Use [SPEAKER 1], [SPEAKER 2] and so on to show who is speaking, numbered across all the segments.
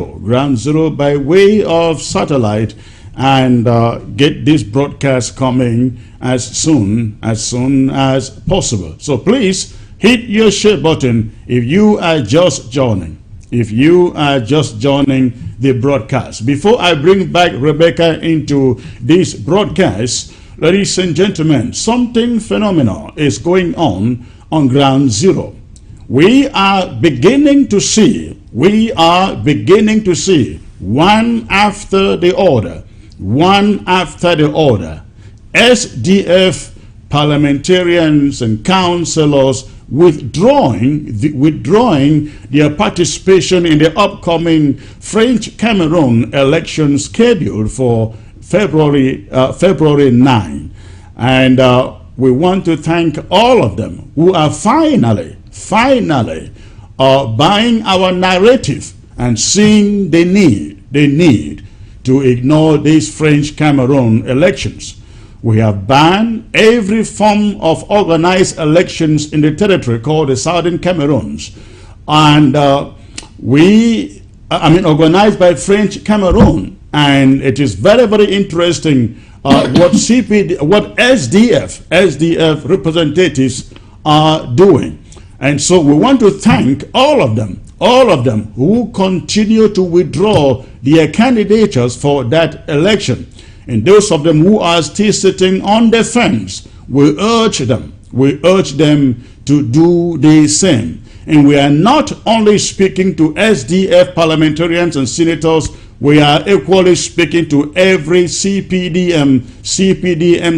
[SPEAKER 1] Ground Zero by way of satellite, and get this broadcast coming as soon as possible. So please hit your share button if you are just joining. If you are just joining the broadcast. Before I bring back Rebecca into this broadcast, ladies and gentlemen, something phenomenal is going on Ground Zero. We are beginning to see one after the other, SDF parliamentarians and councillors withdrawing their participation in the upcoming French Cameroon election scheduled for February 9. And we want to thank all of them who are finally buying our narrative and seeing the need to ignore these French Cameroon elections. We have banned every form of organized elections in the territory called the Southern Cameroons, and organized by French Cameroon. And it is very, very interesting what SDF representatives are doing. And so we want to thank all of them who continue to withdraw their candidatures for that election. And those of them who are still sitting on the fence, we urge them to do the same. And we are not only speaking to SDF parliamentarians and senators, we are equally speaking to every CPDM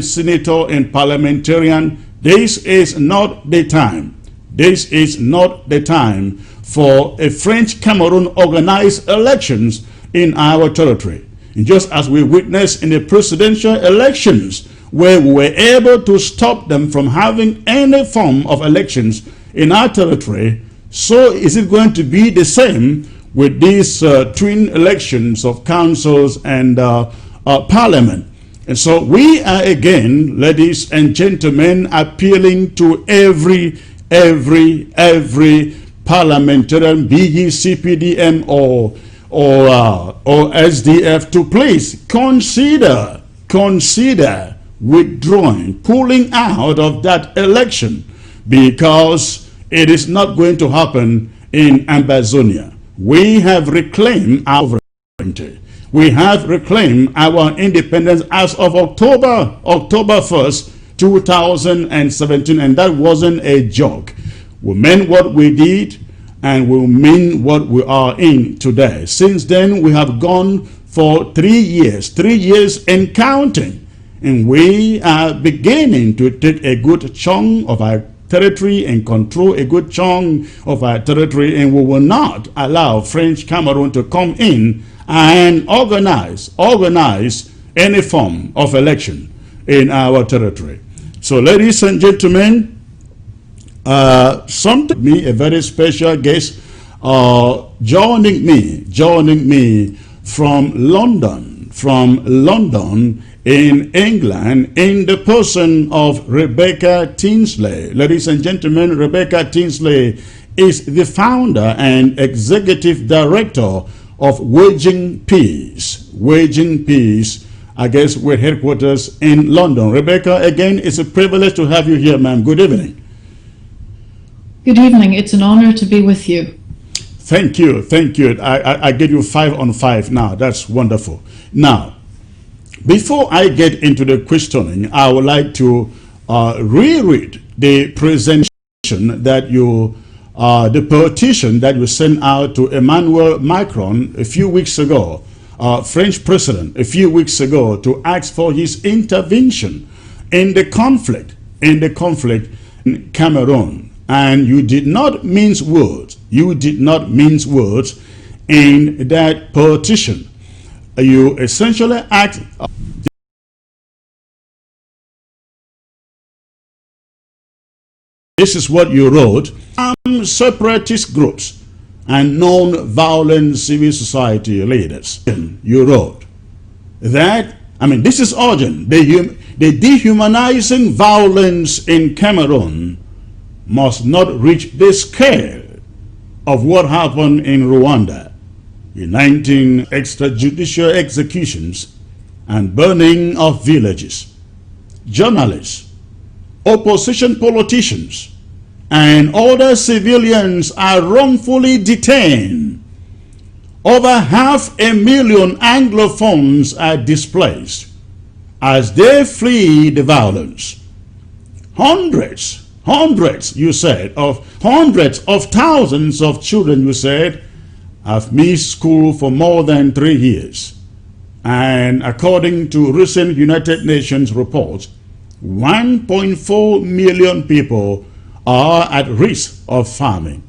[SPEAKER 1] senator and parliamentarian. This is not the time. This is not the time for a French Cameroon organized elections in our territory. And just as we witnessed in the presidential elections, where we were able to stop them from having any form of elections in our territory, so is it going to be the same with these twin elections of councils and parliament. And so we are again, ladies and gentlemen, appealing to every parliamentarian, be it CPDM or SDF, to please consider withdrawing, pulling out of that election, because it is not going to happen in Ambazonia. We have reclaimed our sovereignty. We have reclaimed our independence as of October 1st, 2017, and that wasn't a joke. We meant what we did, and we mean what we are in today. Since then, we have gone for 3 years and counting, and we are beginning to take a good chunk of our territory and control a good chunk of our territory, and we will not allow French Cameroon to come in and organize any form of election in our territory. So, ladies and gentlemen, a very special guest joining me from London in England, in the person of Rebecca Tinsley. Ladies and gentlemen, Rebecca Tinsley is the founder and executive director of Waging Peace, I guess, with headquarters in London. Rebecca, again, it's a privilege to have you here, ma'am. Good evening.
[SPEAKER 2] Good evening. It's an honor to be with you.
[SPEAKER 1] Thank you. I give you 5 on 5 now. That's wonderful. Now, before I get into the questioning, I would like to reread the presentation that the petition that you sent out to Emmanuel Macron a few weeks ago, French president, a few weeks ago, to ask for his intervention in the conflict in Cameroon. And you did not mince words. You did not mince words in that petition. You essentially asked. This is what you wrote. Separatist groups and non-violent civil society leaders. You wrote that, this is urgent. The dehumanizing violence in Cameroon must not reach the scale of what happened in Rwanda. the 19 extrajudicial executions and burning of villages, journalists, opposition politicians, and other civilians are wrongfully detained. Over 500,000 Anglophones are displaced as they flee the violence. Hundreds, you said, of hundreds of thousands of children, you said, have missed school for more than 3 years. And according to recent United Nations reports, 1.4 million people are at risk of famine.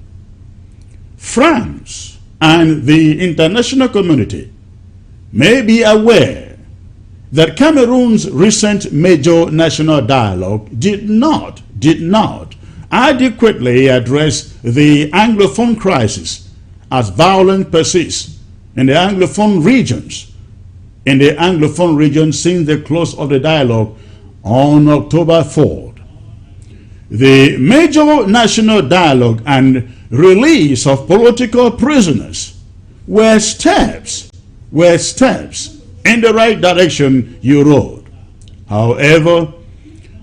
[SPEAKER 1] France and the international community may be aware that Cameroon's recent major national dialogue did not adequately address the Anglophone crisis as violence persists in the Anglophone regions. In the Anglophone region since the close of the dialogue on October 4th. The major national dialogue and release of political prisoners were steps in the right direction, you wrote. However,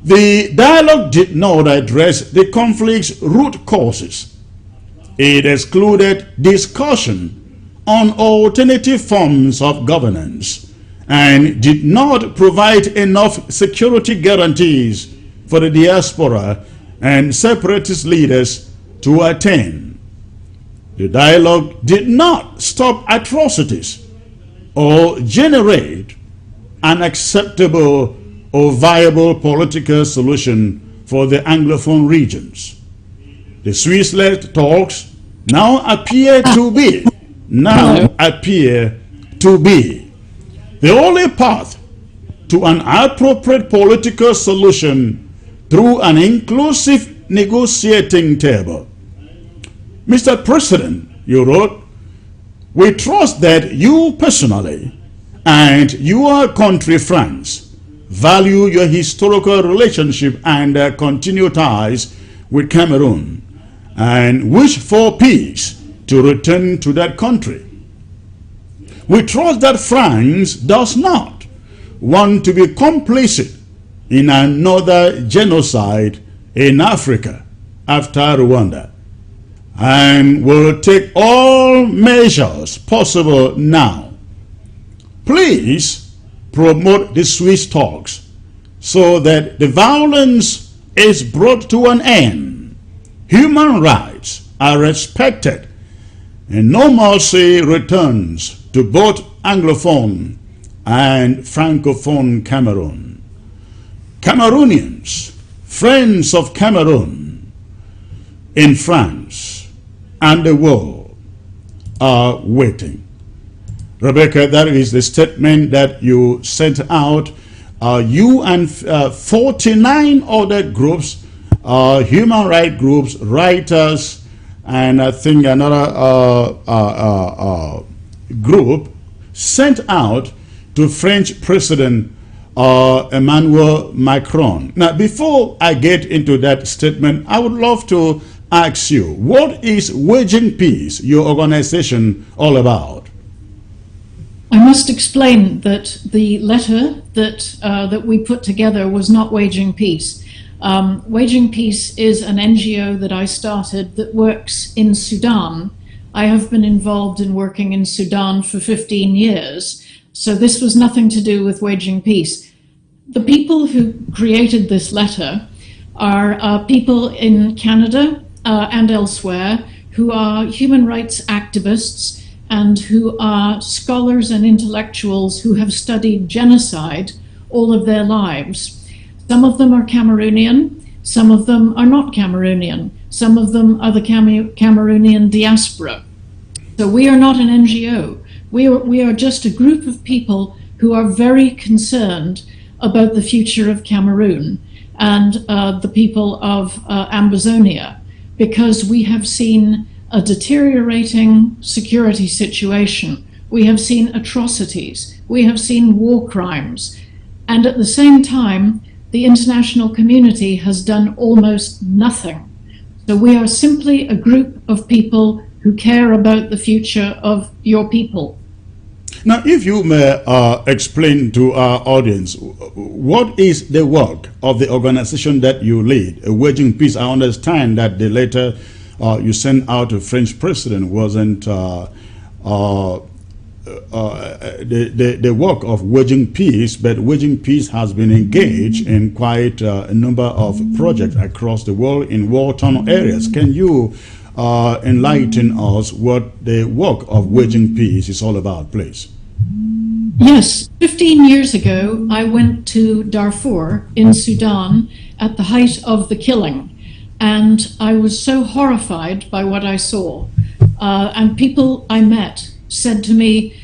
[SPEAKER 1] the dialogue did not address the conflict's root causes. It excluded discussion on alternative forms of governance and did not provide enough security guarantees for the diaspora and separatist leaders to attain. The dialogue did not stop atrocities or generate an acceptable or viable political solution for the Anglophone regions. The Swiss-led talks now appear to be the only path to an appropriate political solution through an inclusive negotiating table. Mr. President, you wrote, we trust that you personally and your country, France, value your historical relationship and continued ties with Cameroon and wish for peace to return to that country. We trust that France does not want to be complicit in another genocide in Africa after Rwanda and will take all measures possible now. Please promote the Swiss talks so that the violence is brought to an end, human rights are respected, and normalcy returns to both Anglophone and Francophone Cameroon. Cameroonians, friends of Cameroon in France and the world are waiting. Rebecca, that is the statement that you sent out. You and 49 other groups, human rights groups, writers, and I think another group sent out to French President Emmanuel Macron. Now, before I get into that statement, I would love to ask you, what is Waging Peace, your organization, all about?
[SPEAKER 2] I must explain that the letter that we put together was not Waging Peace. Waging Peace is an NGO that I started that works in Sudan. I have been involved in working in Sudan for 15 years, so this was nothing to do with Waging Peace. The people who created this letter are people in Canada and elsewhere who are human rights activists and who are scholars and intellectuals who have studied genocide all of their lives. Some of them are Cameroonian, some of them are not Cameroonian, some of them are the Cameroonian diaspora. So we are not an NGO. We are just a group of people who are very concerned about the future of Cameroon and the people of Ambazonia, because we have seen a deteriorating security situation. We have seen atrocities. We have seen war crimes. And at the same time, the international community has done almost nothing. So we are simply a group of people who care about the future of your people.
[SPEAKER 1] Now, if you may explain to our audience, what is the work of the organization that you lead, Waging Peace? I understand that the letter you sent out to French president wasn't the work of Waging Peace, but Waging Peace has been engaged in quite a number of projects across the world in war-torn areas. Can you enlighten us what the work of Waging Peace is all about, please?
[SPEAKER 2] Yes, 15 years ago, I went to Darfur in Sudan at the height of the killing, and I was so horrified by what I saw. And people I met said to me,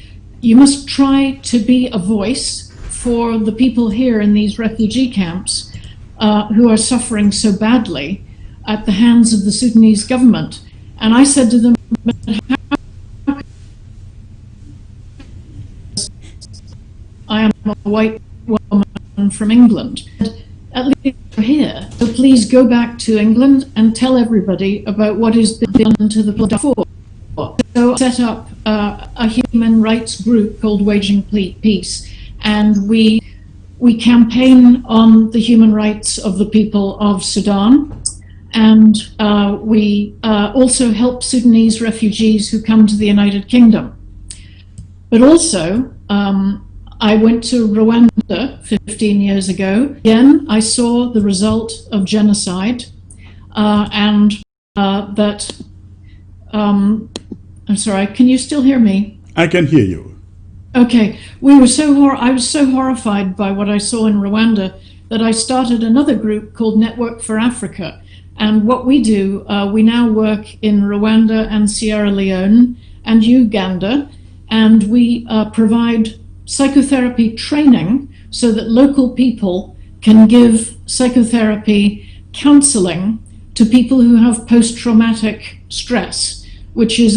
[SPEAKER 2] you must try to be a voice for the people here in these refugee camps who are suffering so badly at the hands of the Sudanese government. And I said to them, I am a white woman from England. At least you're here, so please go back to England and tell everybody about what has been done to the Darfur. So I set up a human rights group called Waging Peace, and we campaign on the human rights of the people of Sudan, and we also help Sudanese refugees who come to the United Kingdom. But also, I went to Rwanda 15 years ago. Again, I saw the result of genocide, and that I'm sorry, can you still hear me?
[SPEAKER 1] I can hear you.
[SPEAKER 2] Okay, I was so horrified by what I saw in Rwanda that I started another group called Network for Africa. And what we do, we now work in Rwanda and Sierra Leone and Uganda, and we provide psychotherapy training so that local people can give psychotherapy counseling to people who have post-traumatic stress, which is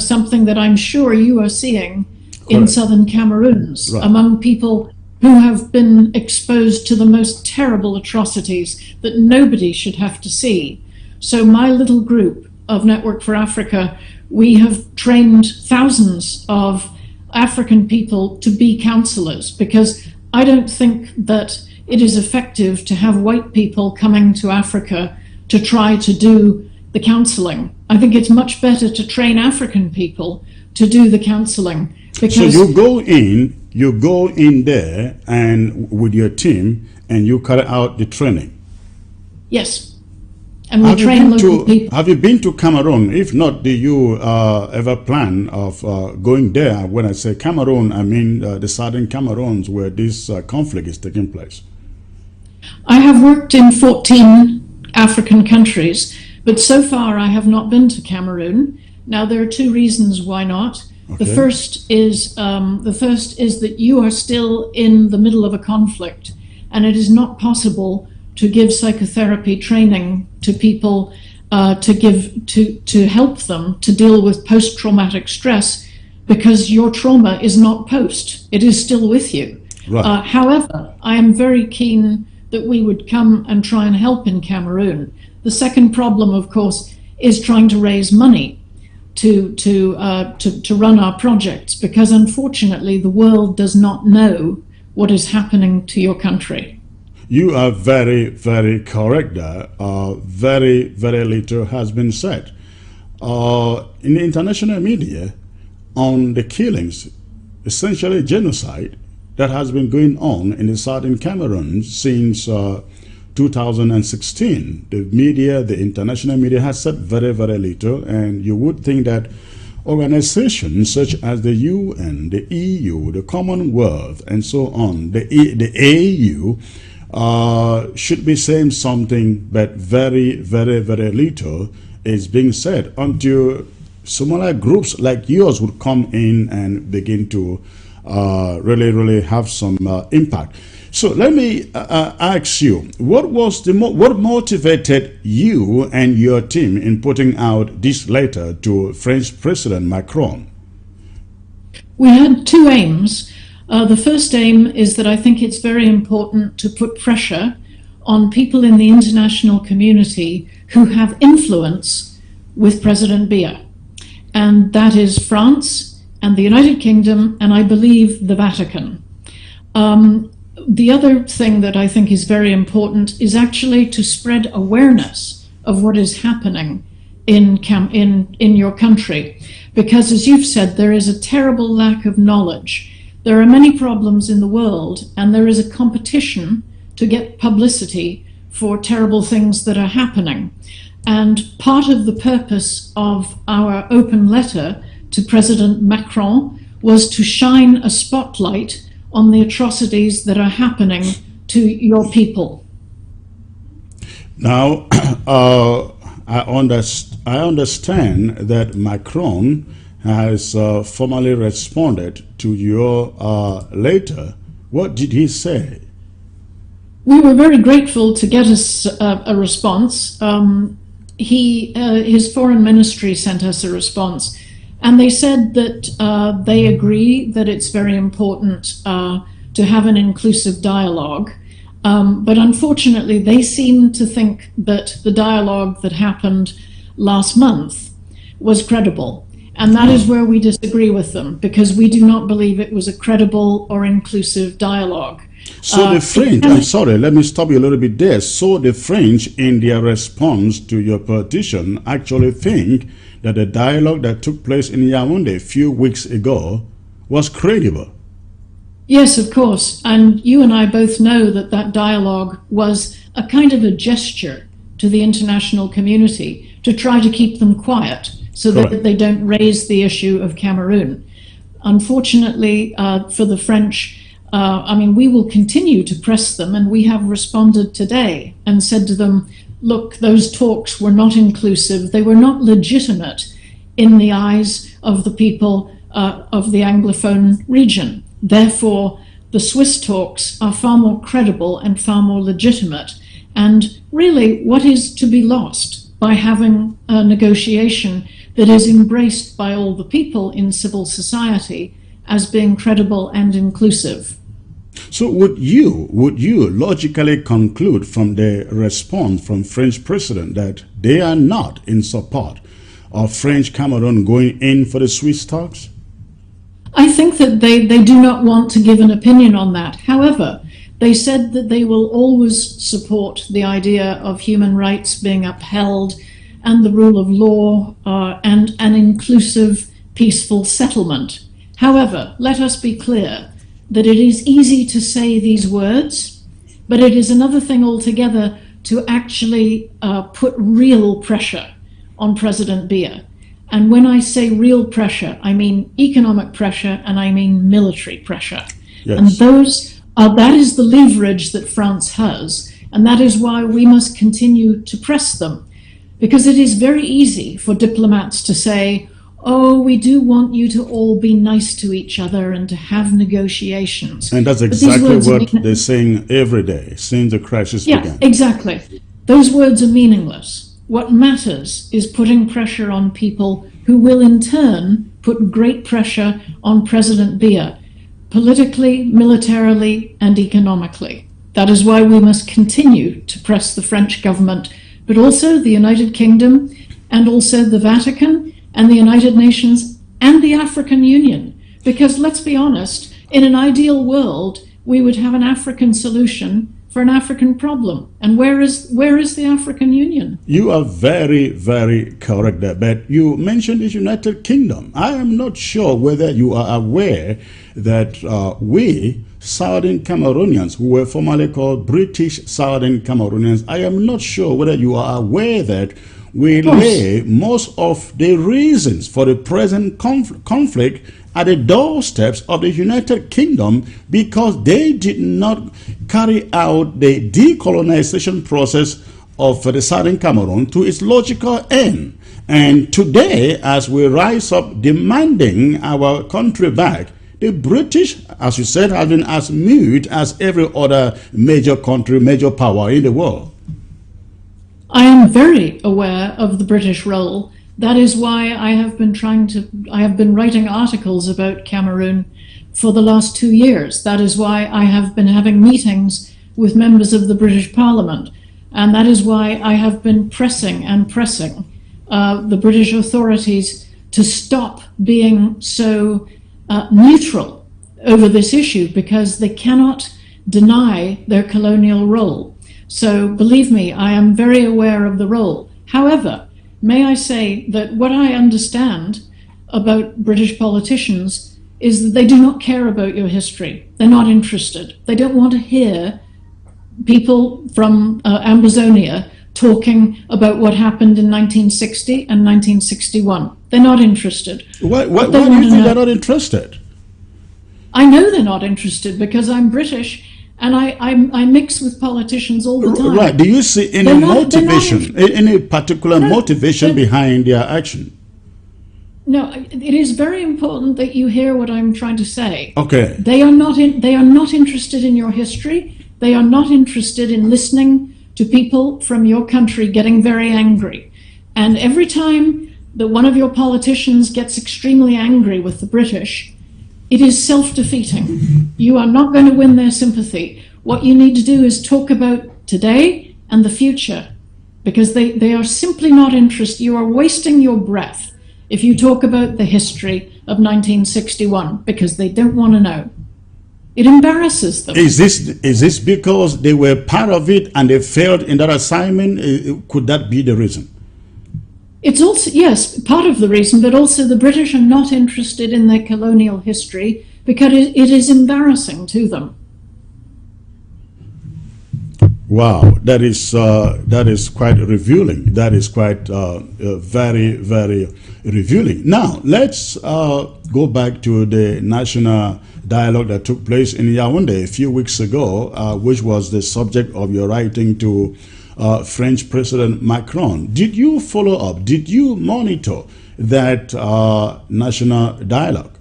[SPEAKER 2] something that I'm sure you are seeing in southern Cameroons, right, among people who have been exposed to the most terrible atrocities that nobody should have to see. So my little group of Network for Africa, we have trained thousands of African people to be counselors, because I don't think that it is effective to have white people coming to Africa to try to do the counseling. I think it's much better to train African people to do the counseling. Because
[SPEAKER 1] so you go in there and with your team and you carry out the training.
[SPEAKER 2] Yes, and we train local people.
[SPEAKER 1] Have you been to Cameroon? If not, do you ever plan of going there? When I say Cameroon, I mean the southern Cameroons where this conflict is taking place.
[SPEAKER 2] I have worked in 14 African countries, but so far I have not been to Cameroon. Now there are two reasons why not. Okay. The first is that you are still in the middle of a conflict, and it is not possible to give psychotherapy training to people to help them to deal with post-traumatic stress, because your trauma is not post; it is still with you. Right. However, I am very keen that we would come and try and help in Cameroon. The second problem, of course, is trying to raise money to run our projects, because unfortunately the world does not know what is happening to your country.
[SPEAKER 1] You are very, very correct there. Very, very little has been said. In the international media on the killings, essentially genocide, that has been going on in the southern Cameroon since 2016. The media, the international media has said very, very little, and you would think that organizations such as the UN, the EU, the Commonwealth, and so on, the AU, should be saying something, but very, very, very little is being said until smaller groups like yours would come in and begin to really, really have some impact. So let me ask you, what motivated you and your team in putting out this letter to French President Macron?
[SPEAKER 2] We had two aims. The first aim is that I think it's very important to put pressure on people in the international community who have influence with President Biya. and that is France and the United Kingdom, and I believe the Vatican. The other thing that I think is very important is actually to spread awareness of what is happening in your country, because as you've said, there is a terrible lack of knowledge. There are many problems in the world, and there is a competition to get publicity for terrible things that are happening. And part of the purpose of our open letter to President Macron was to shine a spotlight on the atrocities that are happening to your people.
[SPEAKER 1] Now, I understand that Macron has formally responded to your letter. What did he say?
[SPEAKER 2] We were very grateful to get a response. His foreign ministry sent us a response, and they said that they agree that it's very important to have an inclusive dialogue. But unfortunately, they seem to think that the dialogue that happened last month was credible. And that is where we disagree with them, because we do not believe it was a credible or inclusive dialogue.
[SPEAKER 1] So the French, I'm sorry, let me stop you a little bit there. So the French, in their response to your petition, actually think that the dialogue that took place in Yaoundé a few weeks ago was credible.
[SPEAKER 2] Yes, of course. And you and I both know that that dialogue was a kind of a gesture to the international community to try to keep them quiet so that they don't raise the issue of Cameroon. Unfortunately, for the French, we will continue to press them, and we have responded today and said to them, look, those talks were not inclusive. They were not legitimate in the eyes of the people of the Anglophone region. Therefore, the Swiss talks are far more credible and far more legitimate. And really, what is to be lost by having a negotiation that is embraced by all the people in civil society as being credible and inclusive?
[SPEAKER 1] So would you logically conclude from the response from French president that they are not in support of French Cameroon going in for the Swiss talks?
[SPEAKER 2] I think that they do not want to give an opinion on that. However, they said that they will always support the idea of human rights being upheld and the rule of law and an inclusive, peaceful settlement. However, let us be clear that it is easy to say these words, but it is another thing altogether to actually put real pressure on President Biya. And when I say real pressure, I mean economic pressure and I mean military pressure.
[SPEAKER 1] Yes.
[SPEAKER 2] And that is the leverage that France has, and that is why we must continue to press them. Because it is very easy for diplomats to say, oh, we do want you to all be nice to each other and to have negotiations.
[SPEAKER 1] And that's exactly what they're saying every day since the crisis began.
[SPEAKER 2] Yeah, exactly. Those words are meaningless. What matters is putting pressure on people who will in turn put great pressure on President Biya, politically, militarily, and economically. That is why we must continue to press the French government, but also the United Kingdom, and also the Vatican, and the United Nations, and the African Union. Because let's be honest, in an ideal world, we would have an African solution for an African problem. And where is the African Union?
[SPEAKER 1] You are very, very correct there, but you mentioned the United Kingdom. I am not sure whether you are aware that we, Southern Cameroonians, who were formerly called British Southern Cameroonians, I am not sure whether you are aware that we lay most of the reasons for the present conflict at the doorsteps of the United Kingdom, because they did not carry out the decolonization process of the Southern Cameroon to its logical end. And today, as we rise up demanding our country back, the British, as you said, have been as mute as every other major country, major power in the world.
[SPEAKER 2] I am very aware of the British role. That is why I have been writing articles about Cameroon for the last 2 years. That is why I have been having meetings with members of the British Parliament. And that is why I have been pressing the British authorities to stop being so neutral over this issue, because they cannot deny their colonial role. So believe me, I am very aware of the role. However, may I say that what I understand about British politicians is that they do not care about your history. They're not interested. They don't want to hear people from Ambazonia talking about what happened in 1960 and 1961. They're not interested.
[SPEAKER 1] Why do you think they're not interested?
[SPEAKER 2] I know they're not interested because I'm British and I mix with politicians all the time.
[SPEAKER 1] Right. Do you see any motivation, any particular motivation behind their action?
[SPEAKER 2] No, it is very important that you hear what I'm trying to say.
[SPEAKER 1] Okay.
[SPEAKER 2] They are not interested in your history. They are not interested in listening to people from your country getting very angry. And every time that one of your politicians gets extremely angry with the British, it is self-defeating. You are not going to win their sympathy. What you need to do is talk about today and the future, because they are simply not interested. You are wasting your breath if you talk about the history of 1961, because they don't want to know. It embarrasses them.
[SPEAKER 1] Is this because they were part of it and they failed in that assignment? Could that be the reason?
[SPEAKER 2] It's also, yes, part of the reason, but also the British are not interested in their colonial history because it is embarrassing to them.
[SPEAKER 1] Wow, that is quite revealing. That is quite very, very revealing. Now, let's go back to the national dialogue that took place in Yaoundé a few weeks ago, which was the subject of your writing to French President Macron. Did you follow up? Did you monitor that national dialogue?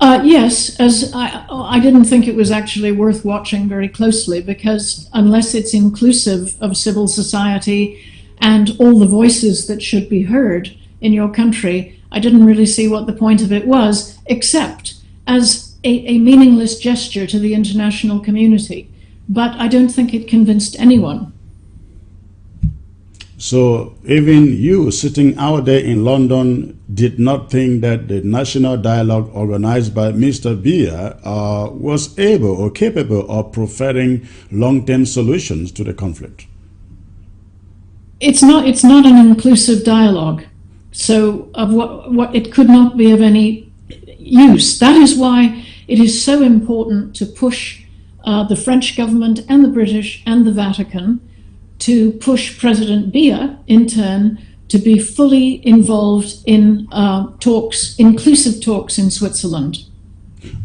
[SPEAKER 2] Yes, as I didn't think it was actually worth watching very closely, because unless it's inclusive of civil society and all the voices that should be heard in your country, I didn't really see what the point of it was, except as a meaningless gesture to the international community. But I don't think it convinced anyone.
[SPEAKER 1] So even you sitting out there in London did not think that the national dialogue organized by Mr. Biya was able or capable of providing long-term solutions to the conflict?
[SPEAKER 2] It's not an inclusive dialogue. So of what it could not be of any use. That is why it is so important to push the French government and the British and the Vatican to push President Biya, in turn, to be fully involved in talks, inclusive talks in Switzerland.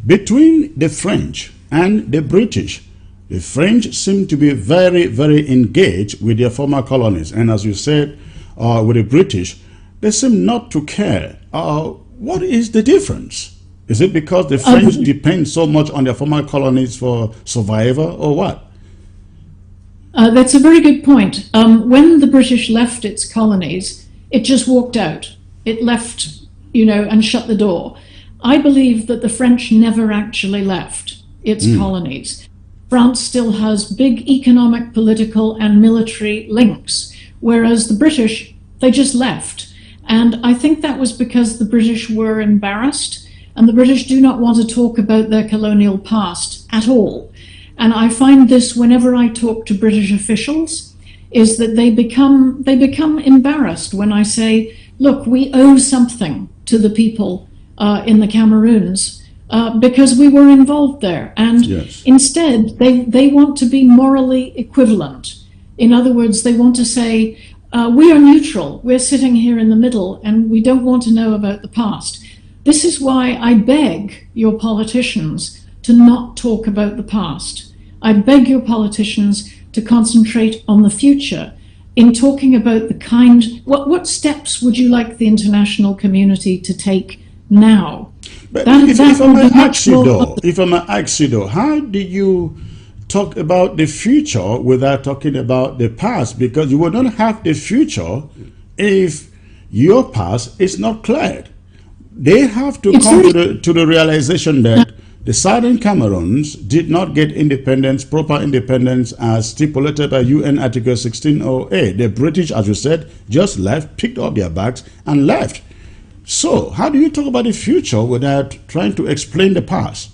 [SPEAKER 1] Between the French and the British, the French seem to be very, very engaged with their former colonies. And as you said, with the British, they seem not to care. What is the difference? Is it because the French depend so much on their former colonies for survival, or what?
[SPEAKER 2] That's a very good point. When the British left its colonies, it just walked out. It left, and shut the door. I believe that the French never actually left its colonies. France still has big economic, political, and military links, whereas the British, they just left. And I think that was because the British were embarrassed, and the British do not want to talk about their colonial past at all. And I find this whenever I talk to British officials, is that they become embarrassed when I say, look, we owe something to the people in the Cameroons because we were involved there. And
[SPEAKER 1] yes.
[SPEAKER 2] Instead, they want to be morally equivalent. In other words, they want to say, we are neutral, we're sitting here in the middle, and we don't want to know about the past. This is why I beg your politicians to not talk about the past. I beg your politicians to concentrate on the future in talking about what steps would you like the international community to take now?
[SPEAKER 1] But if I may ask you though, how do you talk about the future without talking about the past? Because you will not have the future if your past is not cleared. They have to come to the realization that the Southern Cameroons did not get independence, proper independence, as stipulated by UN Article 1608. The British, as you said, just left, picked up their bags and left. So, how do you talk about the future without trying to explain the past?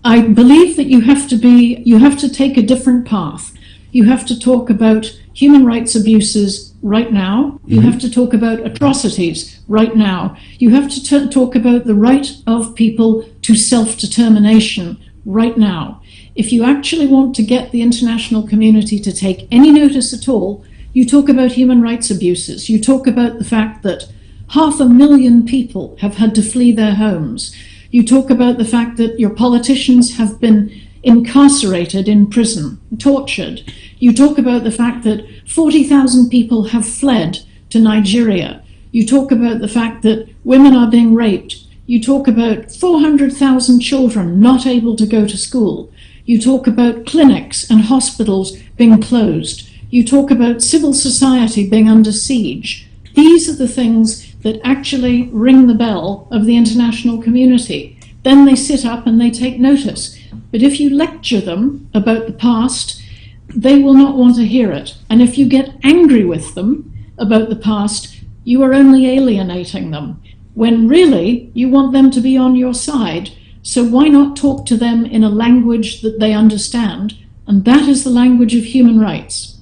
[SPEAKER 2] I believe that you have to take a different path. You have to talk about human rights abuses right now. You have to talk about atrocities right now. You have to talk about the right of people to self-determination right now. If you actually want to get the international community to take any notice at all, you talk about human rights abuses. You talk about the fact that 500,000 people have had to flee their homes. You talk about the fact that your politicians have been incarcerated in prison, tortured. You talk about the fact that 40,000 people have fled to Nigeria. You talk about the fact that women are being raped. You talk about 400,000 children not able to go to school. You talk about clinics and hospitals being closed. You talk about civil society being under siege. These are the things that actually ring the bell of the international community. Then they sit up and they take notice. But if you lecture them about the past, they will not want to hear it. And if you get angry with them about the past, you are only alienating them, when really you want them to be on your side. So why not talk to them in a language that they understand? And that is the language of human rights.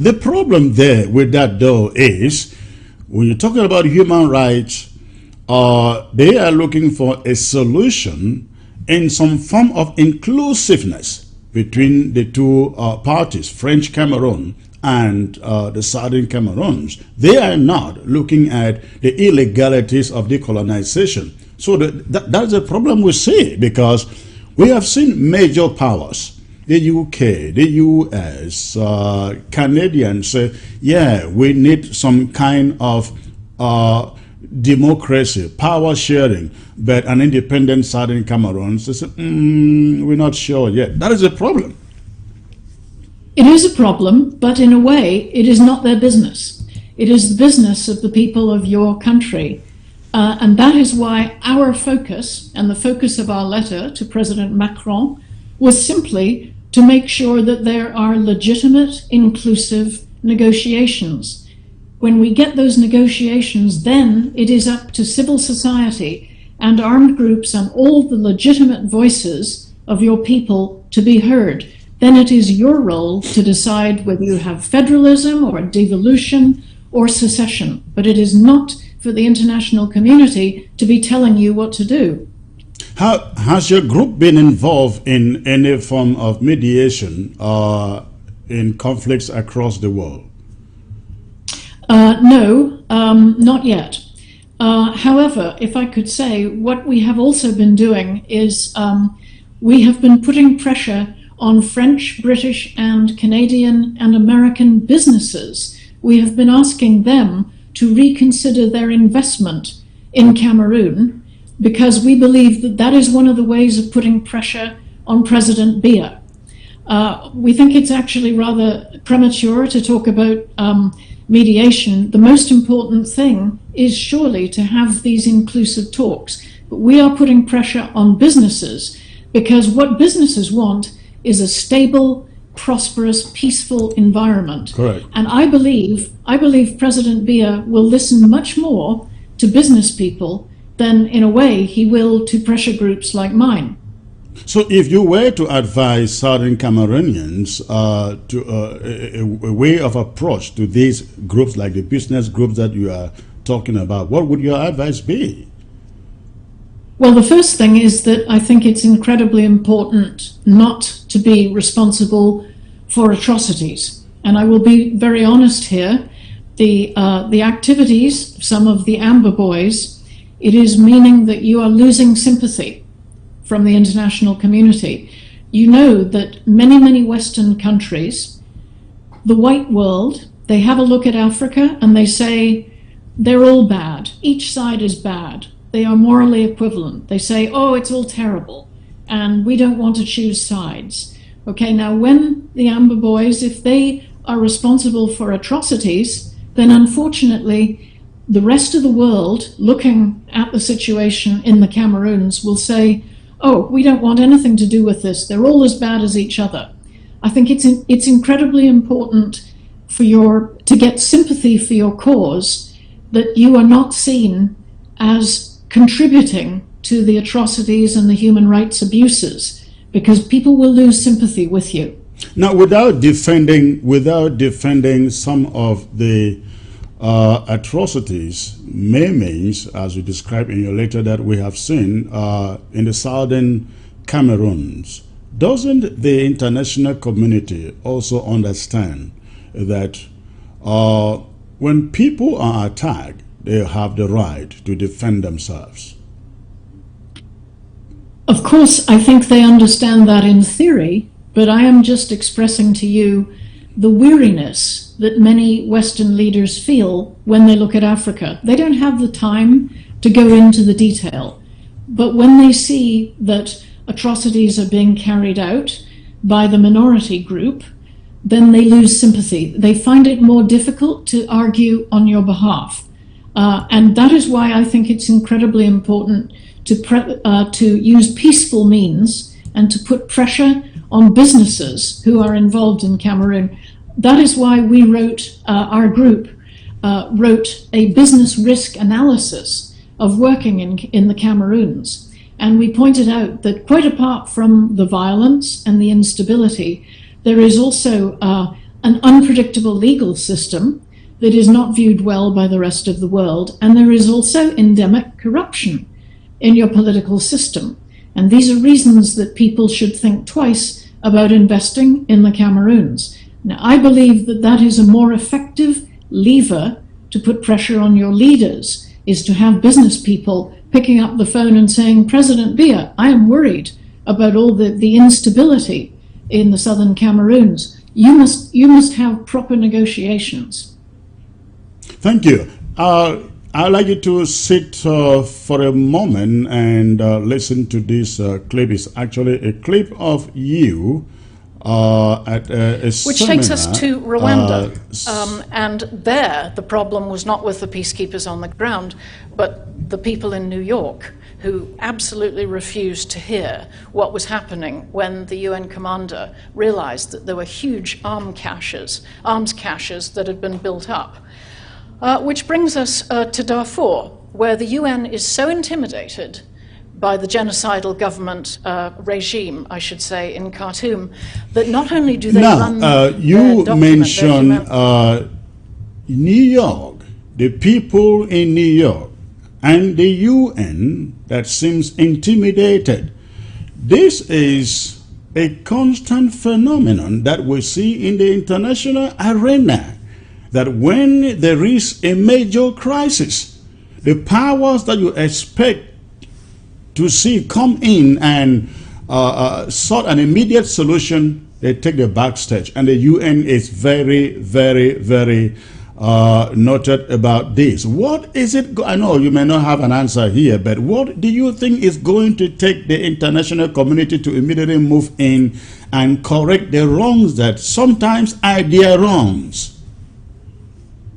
[SPEAKER 1] The problem there with that, though, is when you're talking about human rights, they are looking for a solution in some form of inclusiveness between the two parties, French Cameroon and the Southern Cameroons. They are not looking at the illegalities of decolonization. So that's a problem we see, because we have seen major powers, the UK, the US, Canadians say, yeah, we need some kind of democracy, power sharing, but an independent Southern Cameroon says, we're not sure yet. That is a problem.
[SPEAKER 2] It is a problem, but in a way, it is not their business. It is the business of the people of your country. And that is why our focus, and the focus of our letter to President Macron, was simply to make sure that there are legitimate, inclusive negotiations. When we get those negotiations, then it is up to civil society and armed groups and all the legitimate voices of your people to be heard. Then it is your role to decide whether you have federalism or devolution or secession. But it is not for the international community to be telling you what to do.
[SPEAKER 1] Has your group been involved in any form of mediation in conflicts across the world?
[SPEAKER 2] No, not yet. However, if I could say, what we have also been doing is we have been putting pressure on French, British, and Canadian and American businesses. We have been asking them to reconsider their investment in Cameroon, because we believe that that is one of the ways of putting pressure on President Biya. We think it's actually rather premature to talk about mediation. The most important thing is surely to have these inclusive talks. But we are putting pressure on businesses, because what businesses want is a stable, prosperous, peaceful environment.
[SPEAKER 1] Correct.
[SPEAKER 2] And I believe President Biya will listen much more to business people than, in a way, he will to pressure groups like mine.
[SPEAKER 1] So if you were to advise Southern Cameroonians to a way of approach to these groups, like the business groups that you are talking about, what would your advice be?
[SPEAKER 2] Well, the first thing is that I think it's incredibly important not to be responsible for atrocities. And I will be very honest here. The activities, some of the Amber Boys, it is meaning that you are losing sympathy from the international community. You know that many Western countries, the white world, they have a look at Africa and they say, they're all bad. Each side is bad. They are morally equivalent. They say, oh, it's all terrible, and we don't want to choose sides. Okay, now when the Amber Boys, if they are responsible for atrocities, then unfortunately the rest of the world looking at the situation in the Cameroons will say, oh, we don't want anything to do with this. They're all as bad as each other. I think it's incredibly important to get sympathy for your cause, that you are not seen as contributing to the atrocities and the human rights abuses, because people will lose sympathy with you.
[SPEAKER 1] Now, without defending some of the atrocities, maimings, as you described in your letter, that we have seen in the southern Cameroons, doesn't the international community also understand that when people are attacked, they have the right to defend themselves?
[SPEAKER 2] Of course, I think they understand that in theory, but I am just expressing to you the weariness that many Western leaders feel when they look at Africa. They don't have the time to go into the detail, but when they see that atrocities are being carried out by the minority group, then they lose sympathy. They find it more difficult to argue on your behalf. And that is why I think it's incredibly important to use peaceful means and to put pressure on businesses who are involved in Cameroon. That is why we our group wrote a business risk analysis of working in the Cameroons. And we pointed out that quite apart from the violence and the instability, there is also an unpredictable legal system that is not viewed well by the rest of the world. And there is also endemic corruption in your political system. And these are reasons that people should think twice about investing in the Cameroons. Now, I believe that that is a more effective lever to put pressure on your leaders, is to have business people picking up the phone and saying, President Biya, I am worried about all the instability in the southern Cameroons. You must have proper negotiations.
[SPEAKER 1] Thank you. I'd like you to sit for a moment and listen to this clip. It's actually a clip of you at a
[SPEAKER 3] Which
[SPEAKER 1] seminar.
[SPEAKER 3] takes us to Rwanda. And there, the problem was not with the peacekeepers on the ground, but the people in New York who absolutely refused to hear what was happening when the UN commander realized that there were huge arms caches that had been built up. Which brings us to Darfur, where the UN is so intimidated by the genocidal government regime, I should say, in Khartoum, that not only do they run
[SPEAKER 1] you mentioned New York, the people in New York, and the UN that seems intimidated. This is a constant phenomenon that we see in the international arena, that when there is a major crisis, the powers that you expect to see come in and sort an immediate solution, they take the backstage. And the UN is very, very, very noted about this. What is it? I know you may not have an answer here, but what do you think is going to take the international community to immediately move in and correct the wrongs that sometimes are their wrongs?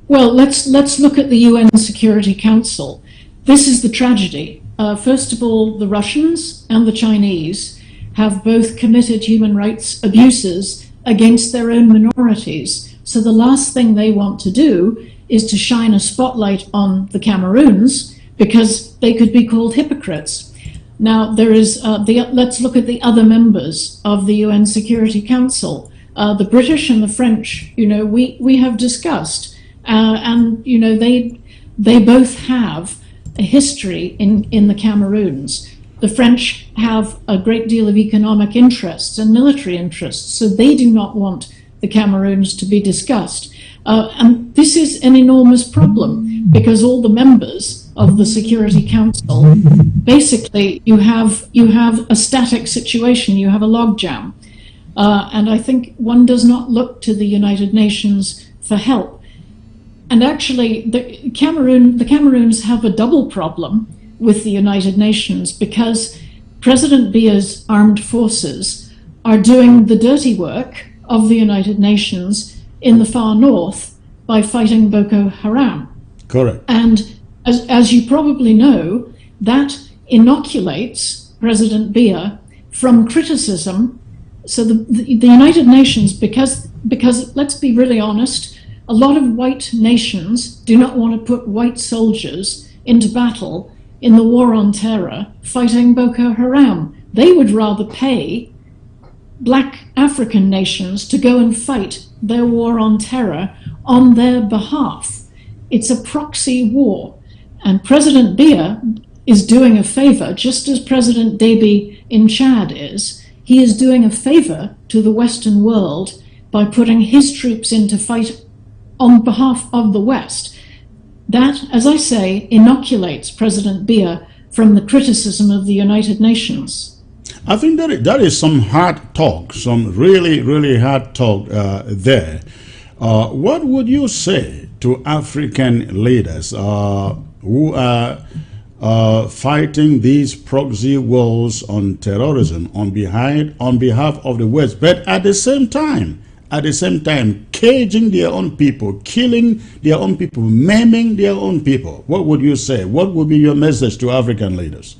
[SPEAKER 2] Well, let's look at the UN Security Council. This is the tragedy. First of all, the Russians and the Chinese have both committed human rights abuses against their own minorities. So the last thing they want to do is to shine a spotlight on the Cameroons, because they could be called hypocrites. Now, there is let's look at the other members of the UN Security Council. The British and the French, we have discussed, and they both have a history in the Cameroons. The French have a great deal of economic interests and military interests, so they do not want the Cameroons to be discussed. And this is an enormous problem, because all the members of the Security Council, basically you have a static situation, you have a logjam. And I think one does not look to the United Nations for help. And actually, the Cameroons have a double problem with the United Nations, because President Biya's armed forces are doing the dirty work of the United Nations in the far north by fighting Boko Haram.
[SPEAKER 1] Correct.
[SPEAKER 2] And as you probably know, that inoculates President Biya from criticism. So the United Nations, because let's be really honest, a lot of white nations do not want to put white soldiers into battle in the war on terror fighting Boko Haram. They would rather pay black African nations to go and fight their war on terror on their behalf. It's a proxy war. And President Biya is doing a favor, just as President Deby in Chad is. He is doing a favor to the Western world by putting his troops in to fight on behalf of the West. That, as I say, inoculates President Biya from the criticism of the United Nations.
[SPEAKER 1] I think that is some hard talk, some really, really hard talk there. What would you say to African leaders who are fighting these proxy wars on terrorism on behalf of the West, but at the same time, caging their own people, killing their own people, maiming their own people? What would you say? What would be your message to African leaders?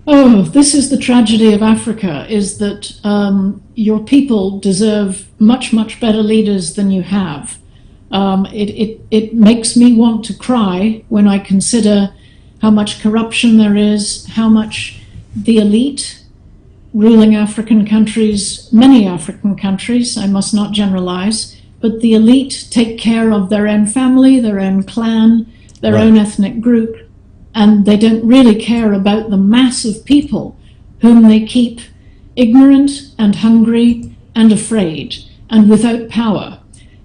[SPEAKER 2] Oh, this is the tragedy of Africa, is that your people deserve much, much better leaders than you have. It makes me want to cry when I consider how much corruption there is, how much the elite ruling African countries, many African countries, I must not generalize, but the elite take care of their own family, their own clan, their own ethnic group, and they don't really care about the mass of people whom they keep ignorant and hungry and afraid and without power.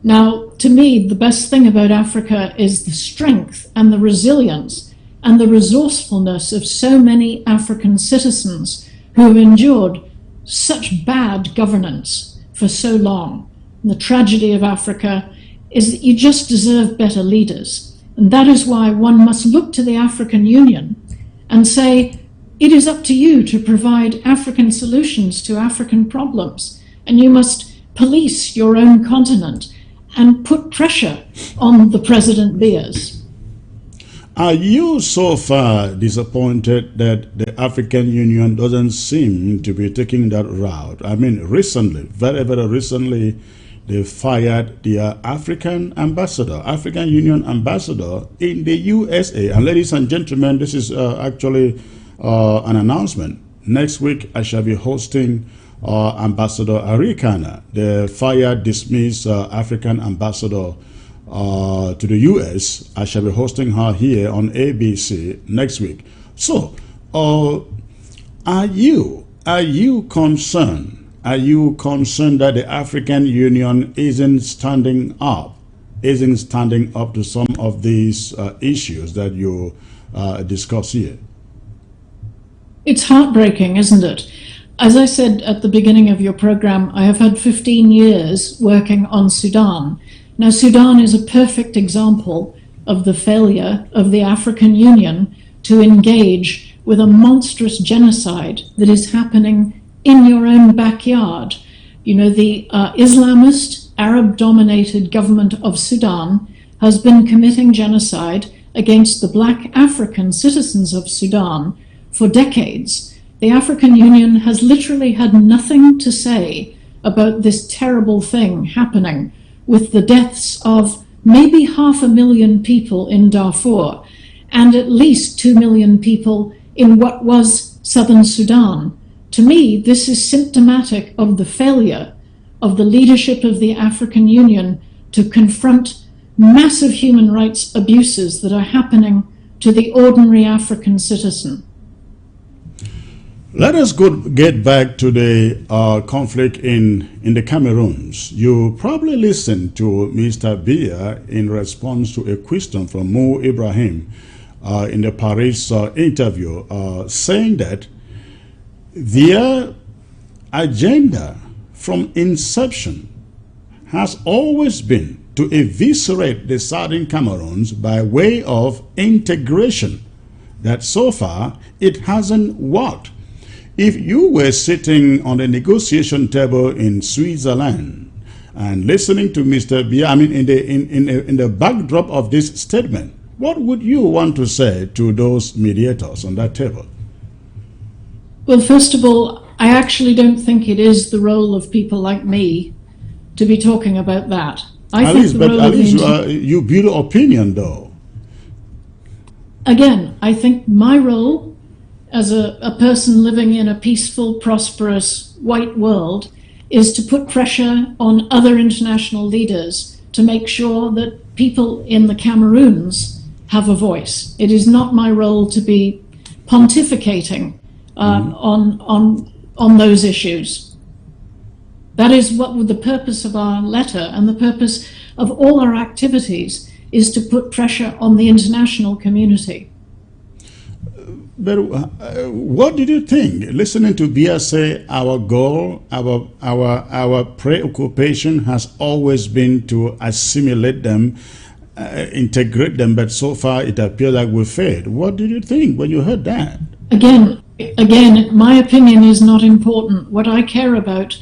[SPEAKER 2] Now, to me, the best thing about Africa is the strength and the resilience and the resourcefulness of so many African citizens who have endured such bad governance for so long. And the tragedy of Africa is that you just deserve better leaders. And that is why one must look to the African Union and say, it is up to you to provide African solutions to African problems. And you must police your own continent and put pressure on the President Biyas.
[SPEAKER 1] Are you so far disappointed that the African Union doesn't seem to be taking that route? I mean, recently, very, very recently, they fired their African Union ambassador in the USA. And ladies and gentlemen, this is actually an announcement. Next week, I shall be hosting Ambassador Arikana, the fired, dismissed African ambassador to the U.S. I shall be hosting her here on ABC next week. So, are you concerned? Are you concerned that the African Union isn't standing up to some of these issues that you discuss here?
[SPEAKER 2] It's heartbreaking, isn't it? As I said at the beginning of your program, I have had 15 years working on Sudan. Now, Sudan is a perfect example of the failure of the African Union to engage with a monstrous genocide that is happening in your own backyard. You know, the Islamist, Arab-dominated government of Sudan has been committing genocide against the black African citizens of Sudan for decades. The African Union has literally had nothing to say about this terrible thing happening, with the deaths of maybe 500,000 people in Darfur and at least 2 million people in what was southern Sudan. To me, this is symptomatic of the failure of the leadership of the African Union to confront massive human rights abuses that are happening to the ordinary African citizen.
[SPEAKER 1] Let us get back to the conflict in the Cameroons. You probably listened to Mr. Biya in response to a question from Mo Ibrahim in the Paris interview, saying that their agenda from inception has always been to eviscerate the southern Cameroons by way of integration, that so far it hasn't worked. If you were sitting on the negotiation table in Switzerland and listening to Mr. Biya, I mean, in the backdrop of this statement, what would you want to say to those mediators on that table?
[SPEAKER 2] Well, first of all, I actually don't think it is the role of people like me to be talking about that.
[SPEAKER 1] At least you build an opinion, though.
[SPEAKER 2] Again, I think my role as a person living in a peaceful, prosperous, white world is to put pressure on other international leaders to make sure that people in the Cameroons have a voice. It is not my role to be pontificating on those issues. That is what the purpose of our letter and the purpose of all our activities is, to put pressure on the international community.
[SPEAKER 1] But what did you think? Listening to Bia say, our goal, our preoccupation has always been to assimilate them, integrate them, but so far it appears like we failed. What did you think when you heard that? Again,
[SPEAKER 2] my opinion is not important. What I care about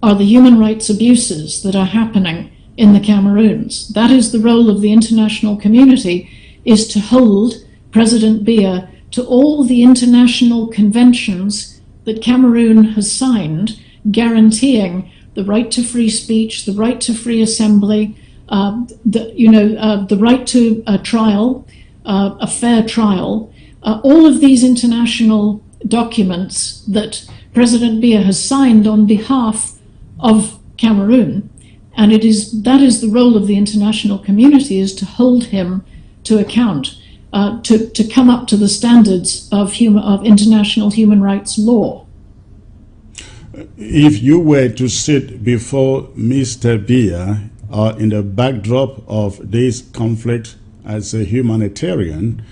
[SPEAKER 2] are the human rights abuses that are happening in the Cameroons. That is the role of the international community, is to hold President Biya to all the international conventions that Cameroon has signed, guaranteeing the right to free speech, the right to free assembly, the right to a trial, a fair trial. All of these international documents that President Biya has signed on behalf of Cameroon, and that is the role of the international community, is to hold him to account. To come up to the standards of international human rights law.
[SPEAKER 1] If you were to sit before Mr. Biya in the backdrop of this conflict as a humanitarian,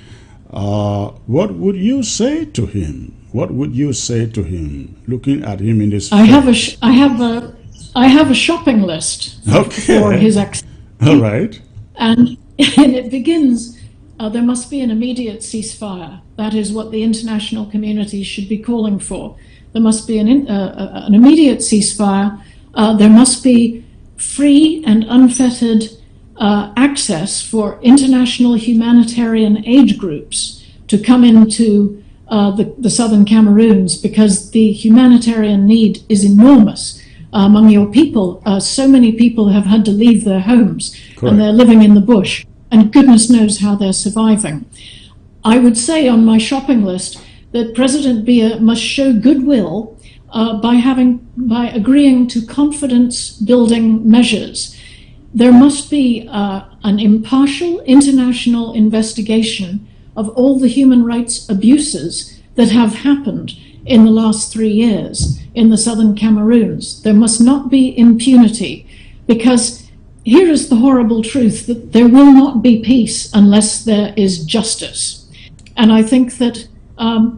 [SPEAKER 1] what would you say to him? What would you say to him, looking at him in this?
[SPEAKER 2] I have a shopping list for his action.
[SPEAKER 1] All right.
[SPEAKER 2] And it begins. There must be an immediate ceasefire. That is what the international community should be calling for. There must be an immediate ceasefire. There must be free and unfettered access for international humanitarian aid groups to come into the southern Cameroons, because the humanitarian need is enormous among your people. So many people have had to leave their homes. Correct. And they're living in the bush. And goodness knows how they're surviving. I would say on my shopping list that President Biya must show goodwill by agreeing to confidence-building measures. There must be an impartial international investigation of all the human rights abuses that have happened in the last 3 years in the southern Cameroons. There must not be impunity, because here is the horrible truth, that there will not be peace unless there is justice. And I think that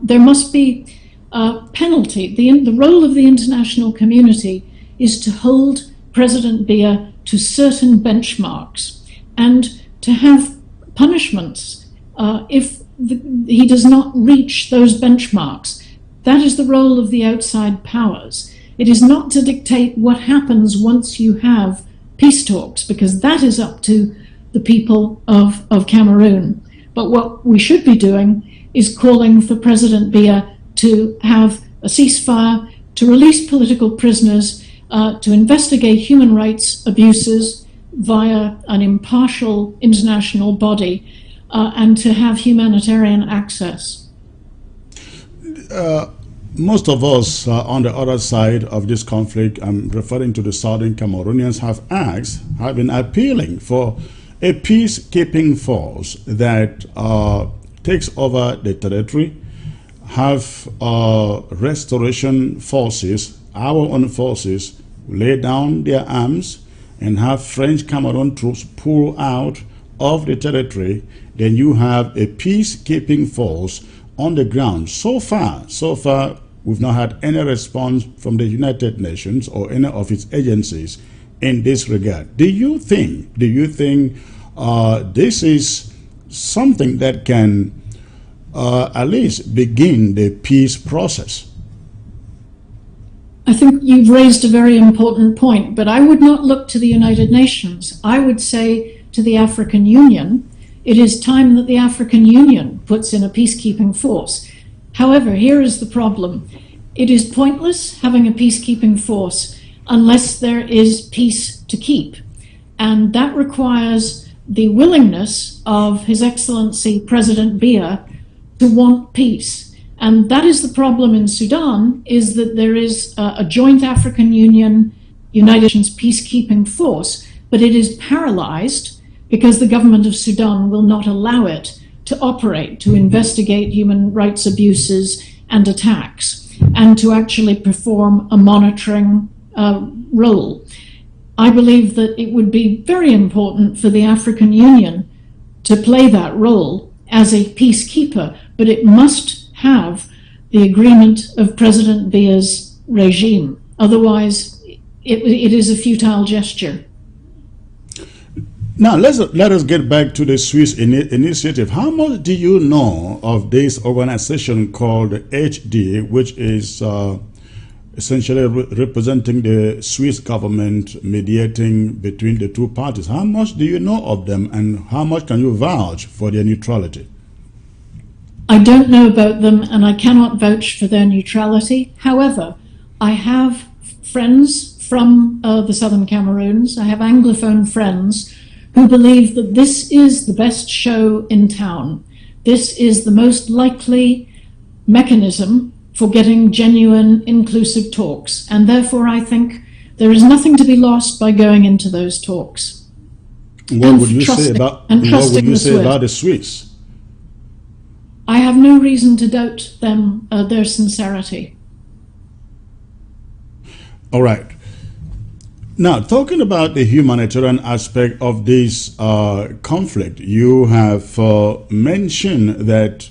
[SPEAKER 2] there must be penalty. The role of the international community is to hold President Biya to certain benchmarks and to have punishments if he does not reach those benchmarks. That is the role of the outside powers. It is not to dictate what happens once you have peace talks, because that is up to the people of Cameroon. But what we should be doing is calling for President Biya to have a ceasefire, to release political prisoners, to investigate human rights abuses via an impartial international body, and to have humanitarian access.
[SPEAKER 1] Most of us on the other side of this conflict, I'm referring to the southern Cameroonians, have been appealing for a peacekeeping force that takes over the territory, have restoration forces, our own forces, lay down their arms, and have French Cameroon troops pull out of the territory. Then you have a peacekeeping force on the ground. So far, we've not had any response from the United Nations or any of its agencies in this regard. Do you think this is something that can at least begin the peace process?
[SPEAKER 2] I think you've raised a very important point, but I would not look to the United Nations. I would say to the African Union, it is time that the African Union puts in a peacekeeping force. However, here is the problem. It is pointless having a peacekeeping force unless there is peace to keep. And that requires the willingness of His Excellency President Biya to want peace. And that is the problem in Sudan, is that there is a joint African Union, United Nations peacekeeping force, but it is paralyzed because the government of Sudan will not allow it to operate, to investigate human rights abuses and attacks, and to actually perform a monitoring role. I believe that it would be very important for the African Union to play that role as a peacekeeper, but it must have the agreement of President Biya's regime. Otherwise, it is a futile gesture.
[SPEAKER 1] Now, let us get back to the Swiss initiative. How much do you know of this organization called HD, which is essentially representing the Swiss government, mediating between the two parties? How much do you know of them, and how much can you vouch for their neutrality?
[SPEAKER 2] I don't know about them, and I cannot vouch for their neutrality. However, I have friends from the southern Cameroons. I have Anglophone friends who believe that this is the best show in town. This is the most likely mechanism for getting genuine, inclusive talks. And therefore, I think there is nothing to be lost by going into those talks.
[SPEAKER 1] What would you say about the Swiss?
[SPEAKER 2] I have no reason to doubt them, their sincerity.
[SPEAKER 1] All right. Now, talking about the humanitarian aspect of this conflict, you have mentioned that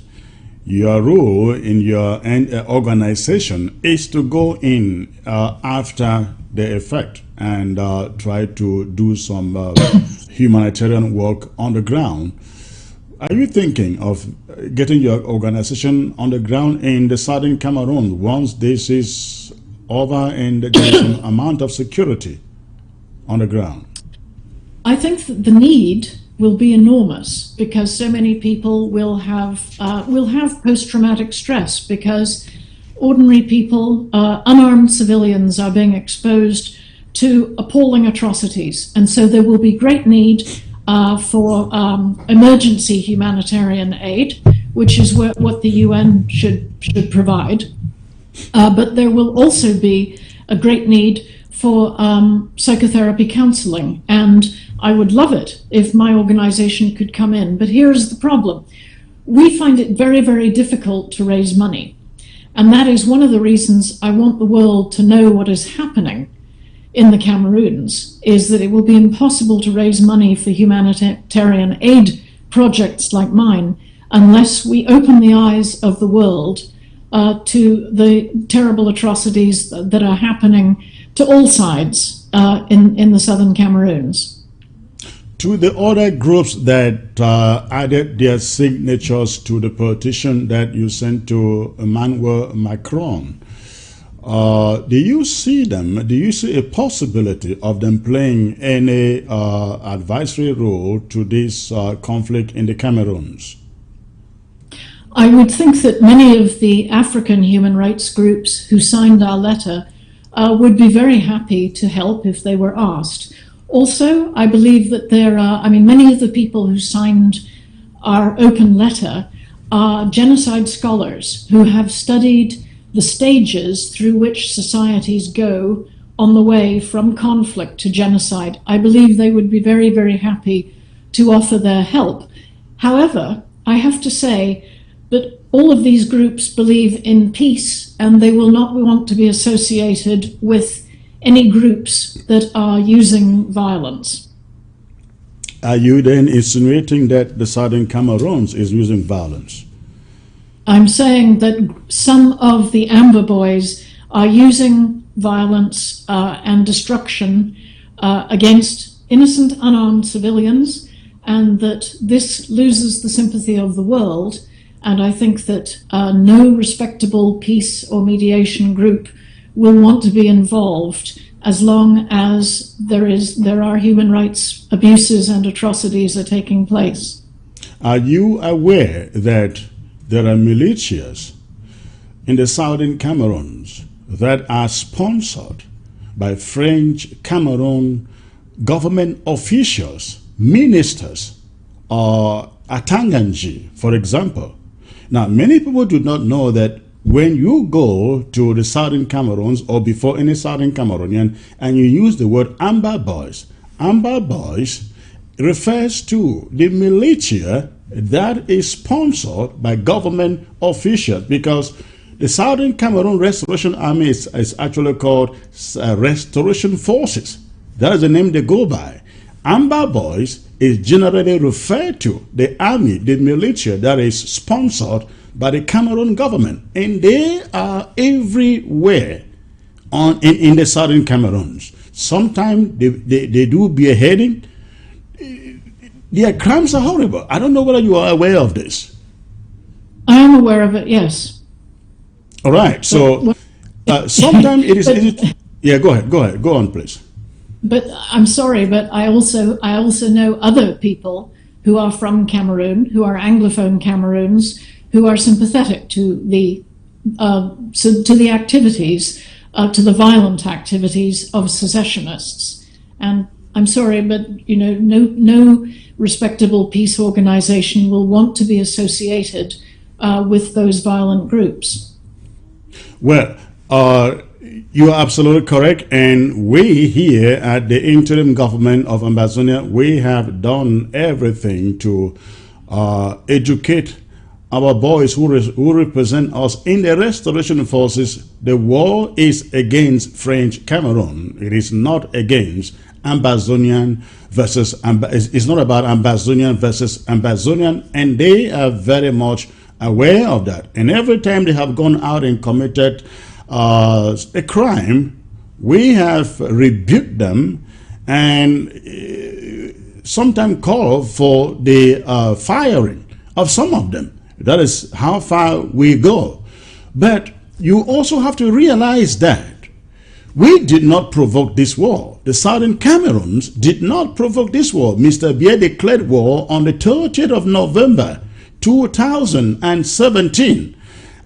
[SPEAKER 1] your role in your organization is to go in after the effect and try to do some humanitarian work on the ground. Are you thinking of getting your organization on the ground in the southern Cameroon once this is over and there is some amount of security on the ground?
[SPEAKER 2] I think that the need will be enormous because so many people will have post-traumatic stress because ordinary people, unarmed civilians, are being exposed to appalling atrocities, and so there will be great need for emergency humanitarian aid, which is what the UN should provide. But there will also be a great need for psychotherapy counseling, and I would love it if my organization could come in. But here's the problem. We find it very, very difficult to raise money. And that is one of the reasons I want the world to know what is happening in the Cameroons, is that it will be impossible to raise money for humanitarian aid projects like mine unless we open the eyes of the world to the terrible atrocities that are happening to all sides in the southern Cameroons.
[SPEAKER 1] To the other groups that added their signatures to the petition that you sent to Emmanuel Macron, do you see a possibility of them playing any advisory role to this conflict in the Cameroons?
[SPEAKER 2] I would think that many of the African human rights groups who signed our letter would be very happy to help if they were asked. Also, I believe that many of the people who signed our open letter are genocide scholars who have studied the stages through which societies go on the way from conflict to genocide. I believe they would be very, very happy to offer their help. However, I have to say that all of these groups believe in peace, and they will not want to be associated with any groups that are using violence.
[SPEAKER 1] Are you then insinuating that the southern Cameroons is using violence?
[SPEAKER 2] I'm saying that some of the Amber Boys are using violence and destruction against innocent, unarmed civilians, and that this loses the sympathy of the world. And I think that no respectable peace or mediation group will want to be involved as long as there are human rights abuses and atrocities are taking place.
[SPEAKER 1] Are you aware that there are militias in the southern Cameroons that are sponsored by French Cameroon government officials ministers or Atanganji, for example. Now, many people do not know that when you go to the southern Cameroons or before any southern Cameroonian and you use the word Amber Boys refers to the militia that is sponsored by government officials, because the Southern Cameroon Restoration Army is actually called Restoration Forces. That is the name they go by. Amber Boys is generally referred to the army, the militia that is sponsored by the Cameroon government. And they are everywhere in the Southern Cameroons. Sometimes they do beheading. Their crimes are horrible. I don't know whether you are aware of this.
[SPEAKER 2] I am aware of it, yes.
[SPEAKER 1] All right. So sometimes it is. Yeah, go ahead. Go on, please.
[SPEAKER 2] But I'm sorry, but I also know other people who are from Cameroon, who are Anglophone Cameroons, who are sympathetic to the activities, to the violent activities of secessionists. And I'm sorry, but no respectable peace organization will want to be associated with those violent groups.
[SPEAKER 1] Well, you are absolutely correct, and we here at the interim government of Ambazonia, we have done everything to educate our boys who represent us in the restoration forces. The war is against French Cameroon. It is not against Ambazonian versus it's not about Ambazonian versus Ambazonian, and they are very much aware of that. And every time they have gone out and committed a crime, we have rebuked them and sometimes called for the firing of some of them. That is how far we go. But you also have to realize that we did not provoke this war. The Southern Cameroons did not provoke this war. Mr. Biya declared war on the 30th of November 2017.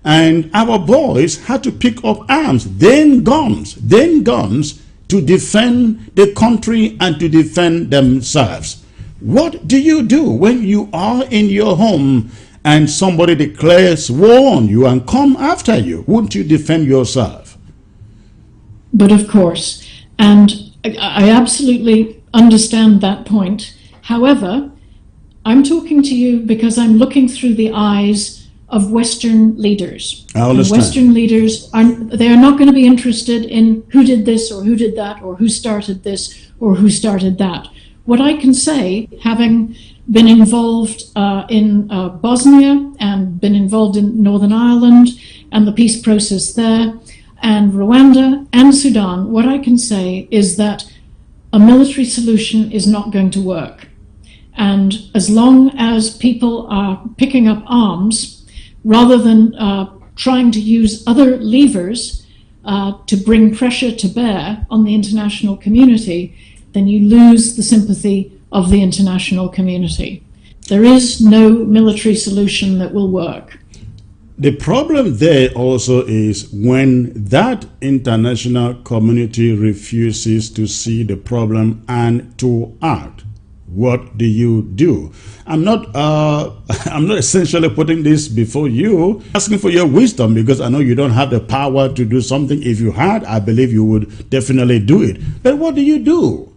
[SPEAKER 1] And our boys had to pick up arms, then guns to defend the country and to defend themselves. What do you do when you are in your home and somebody declares war on you and come after you? Wouldn't you defend yourself?
[SPEAKER 2] But of course, and I absolutely understand that point. However, I'm talking to you because I'm looking through the eyes of Western leaders.
[SPEAKER 1] I understand.
[SPEAKER 2] And Western leaders, they are not going to be interested in who did this or who did that or who started this or who started that. What I can say, having been involved in Bosnia and been involved in Northern Ireland and the peace process there, and Rwanda and Sudan, what I can say is that a military solution is not going to work. And as long as people are picking up arms, rather than trying to use other levers to bring pressure to bear on the international community, then you lose the sympathy of the international community. There is no military solution that will work.
[SPEAKER 1] The problem there also is when that international community refuses to see the problem and to act. What do you do? I'm not essentially putting this before you, asking for your wisdom, because I know you don't have the power to do something. If you had, I believe you would definitely do it. But what do?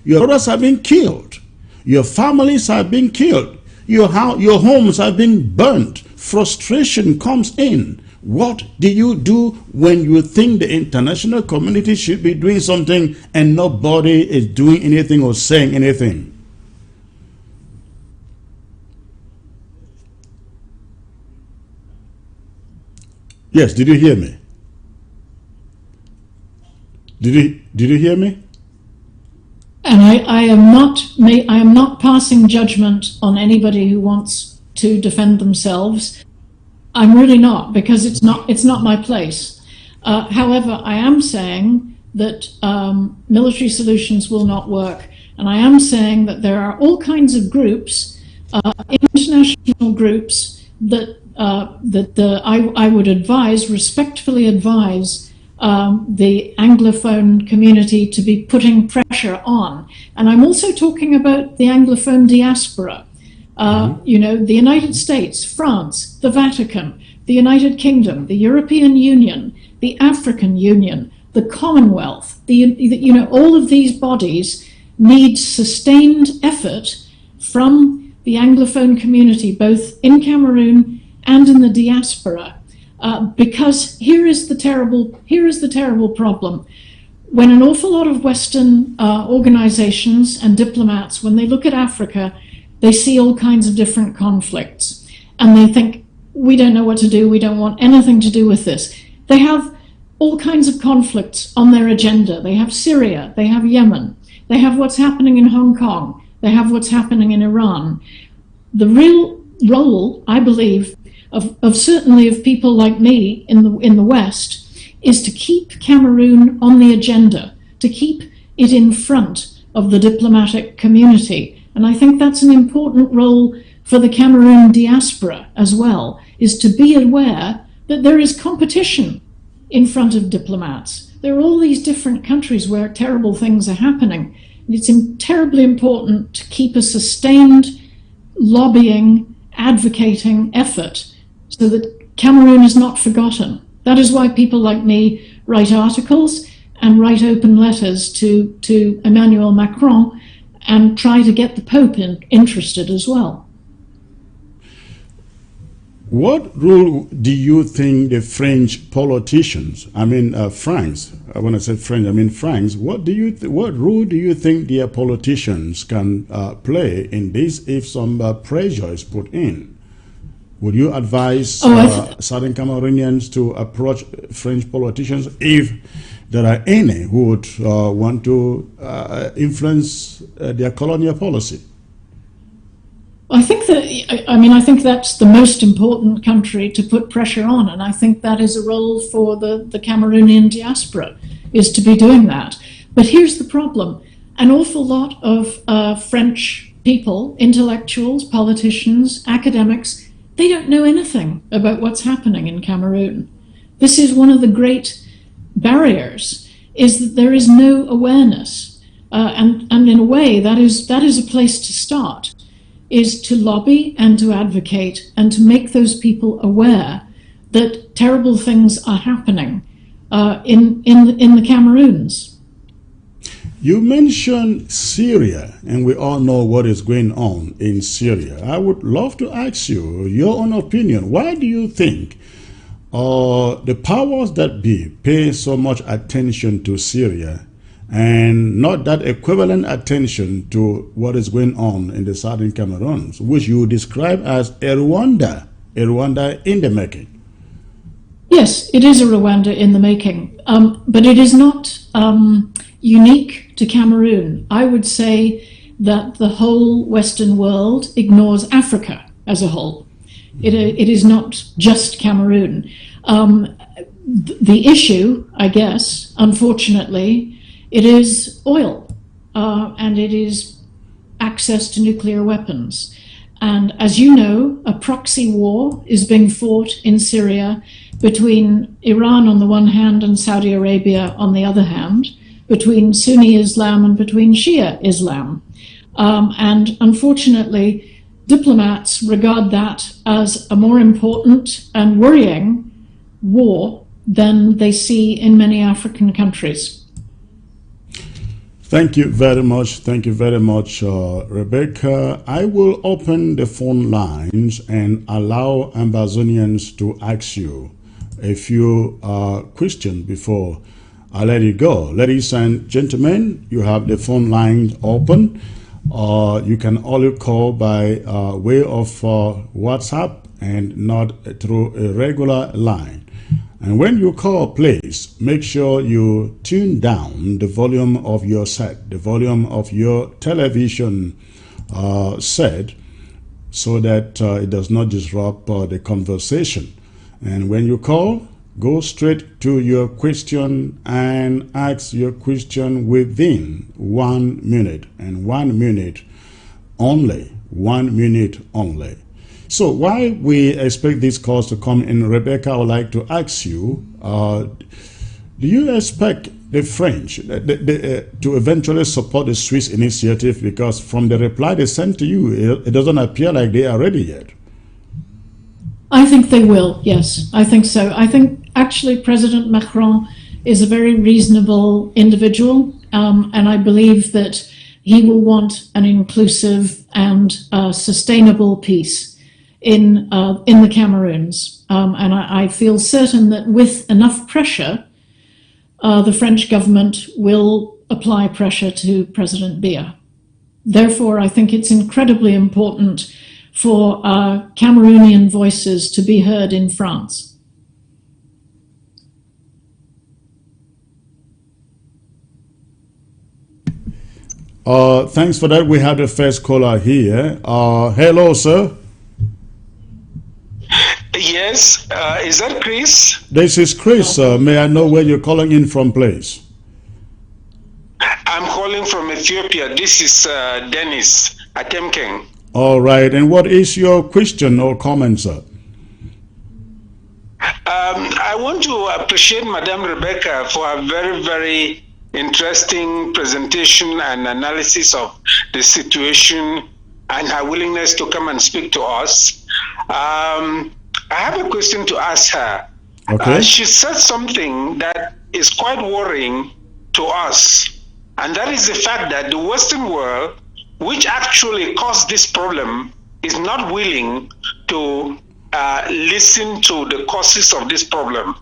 [SPEAKER 1] Your brothers have been killed. Your families have been killed. Your homes have been burnt. Frustration comes in. What do you do when you think the international community should be doing something and nobody is doing anything or saying anything? Yes, did you hear me? Did you hear me?
[SPEAKER 2] And I am not passing judgment on anybody who wants to defend themselves. I'm really not, because it's not my place. However, I am saying that military solutions will not work, and I am saying that there are all kinds of groups, international groups that I would respectfully advise the Anglophone community to be putting pressure on. And I'm also talking about the Anglophone diaspora. You know, the United States, France, the Vatican, the United Kingdom, the European Union, the African Union, the Commonwealth, you know, all of these bodies need sustained effort from the Anglophone community, both in Cameroon and in the diaspora, because here is the terrible problem. When an awful lot of Western organizations and diplomats, when they look at Africa, they see all kinds of different conflicts, and they think, we don't know what to do, we don't want anything to do with this. They have all kinds of conflicts on their agenda. They have Syria, they have Yemen, they have what's happening in Hong Kong, they have what's happening in Iran. The real role, I believe, of certainly of people like me in the West, is to keep Cameroon on the agenda, to keep it in front of the diplomatic community. And I think that's an important role for the Cameroon diaspora as well, is to be aware that there is competition in front of diplomats. There are all these different countries where terrible things are happening. And it's terribly important to keep a sustained lobbying, advocating effort so that Cameroon is not forgotten. That is why people like me write articles and write open letters to Emmanuel Macron and try to get the Pope interested as well.
[SPEAKER 1] What role do you think the French politicians, France, when I say French, I mean France, what role do you think their politicians can play in this if some pressure is put in? Would you advise Southern Cameroonians to approach French politicians if there are any who would want to influence their colonial policy?
[SPEAKER 2] I think that's the most important country to put pressure on, and I think that is a role for the Cameroonian diaspora, is to be doing that. But here's the problem. An awful lot of French people, intellectuals, politicians, academics, they don't know anything about what's happening in Cameroon. This is one of the great barriers, is that there is no awareness. And in a way, that is a place to start, is to lobby and to advocate and to make those people aware that terrible things are happening in the Cameroons.
[SPEAKER 1] You mentioned Syria, and we all know what is going on in Syria. I would love to ask you your own opinion. Why do you think the powers that be pay so much attention to Syria and not that equivalent attention to what is going on in the southern Cameroons, which you describe as a Rwanda in the making?
[SPEAKER 2] Yes, it is a Rwanda in the making, but it is not unique to Cameroon. I would say that the whole Western world ignores Africa as a whole. It is not just Cameroon. The issue, I guess, unfortunately, it is oil, and it is access to nuclear weapons. And as you know, a proxy war is being fought in Syria between Iran on the one hand and Saudi Arabia on the other hand, between Sunni Islam and between Shia Islam. And unfortunately, diplomats regard that as a more important and worrying war than they see in many African countries.
[SPEAKER 1] Thank you very much. Thank you very much, Rebecca. I will open the phone lines and allow Ambazonians to ask you a few questions before I let you go. Ladies and gentlemen, you have the phone lines open. You can only call by way of WhatsApp and not through a regular line. And when you call, please make sure you tune down the volume of your set, the volume of your television set, so that it does not disrupt the conversation. And when you call, go straight to your question and ask your question within 1 minute, and 1 minute only, 1 minute only. So while we expect these calls to come in, Rebecca, I would like to ask you, Do you expect the French to eventually support the Swiss initiative? Because from the reply they sent to you, it doesn't appear like they are ready yet.
[SPEAKER 2] I think they will, yes. I think so. I think actually President Macron is a very reasonable individual, and I believe that he will want an inclusive and sustainable peace in the Cameroons. And I feel certain that with enough pressure, the French government will apply pressure to President Biya. Therefore, I think it's incredibly important for Cameroonian voices to be heard in France.
[SPEAKER 1] Thanks for that. We have the first caller here. Hello, sir.
[SPEAKER 4] Yes, is that Chris?
[SPEAKER 1] This is Chris. May I know where you're calling in from, please?
[SPEAKER 4] I'm calling from Ethiopia. This is Dennis Atemkeng.
[SPEAKER 1] All right. And what is your question or comment, sir?
[SPEAKER 4] I want to appreciate Madame Rebecca for a very, very interesting presentation and analysis of the situation and her willingness to come and speak to us. I have a question to ask her.
[SPEAKER 1] Okay.
[SPEAKER 4] She said something that is quite worrying to us, and that is the fact that the Western world, which actually caused this problem, is not willing to listen to the causes of this problem.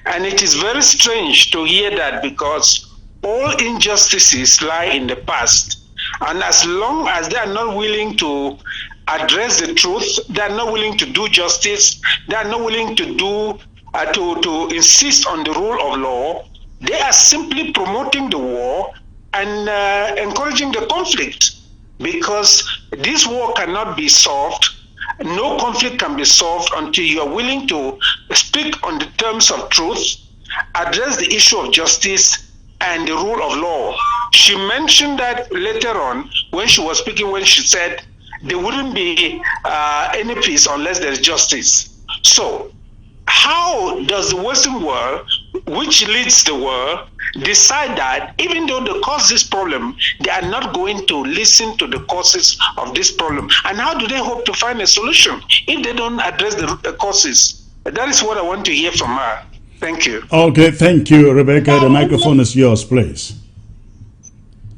[SPEAKER 4] And it is very strange to hear that, because all injustices lie in the past. And as long as they are not willing to address the truth, they are not willing to do justice, they are not willing to do to insist on the rule of law, they are simply promoting the war and encouraging the conflict, because this war cannot be solved. No conflict can be solved until you are willing to speak on the terms of truth, address the issue of justice and the rule of law. She mentioned that later on when she was speaking, when she said there wouldn't be any peace unless there's justice. So how does the Western world, which leads the world, decide that even though they cause this problem, they are not going to listen to the causes of this problem? And how do they hope to find a solution if they don't address the causes? That is what I want to hear from her. Thank you.
[SPEAKER 1] Okay, thank you, Rebecca. The microphone is yours, please.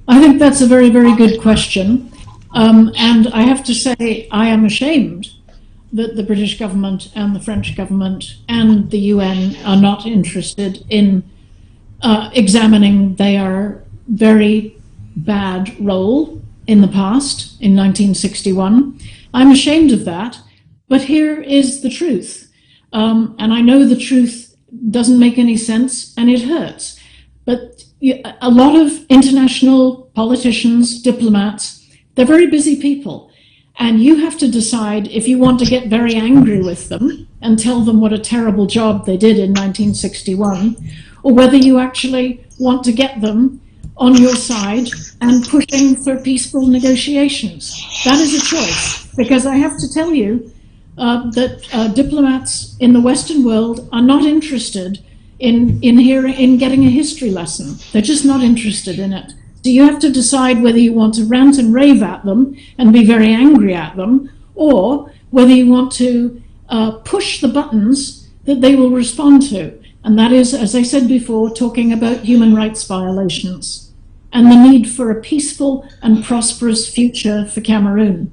[SPEAKER 2] I think that's a very, very good question. And I have to say, I am ashamed that the British government and the French government and the UN are not interested in examining their very bad role in the past, in 1961. I'm ashamed of that, but here is the truth. And I know the truth doesn't make any sense and it hurts. But a lot of international politicians, diplomats, they're very busy people. And you have to decide if you want to get very angry with them and tell them what a terrible job they did in 1961, or whether you actually want to get them on your side and pushing for peaceful negotiations. That is a choice, because I have to tell you that diplomats in the Western world are not interested in getting a history lesson. They're just not interested in it. So you have to decide whether you want to rant and rave at them and be very angry at them, or whether you want to push the buttons that they will respond to. And that is, as I said before, talking about human rights violations and the need for a peaceful and prosperous future for Cameroon.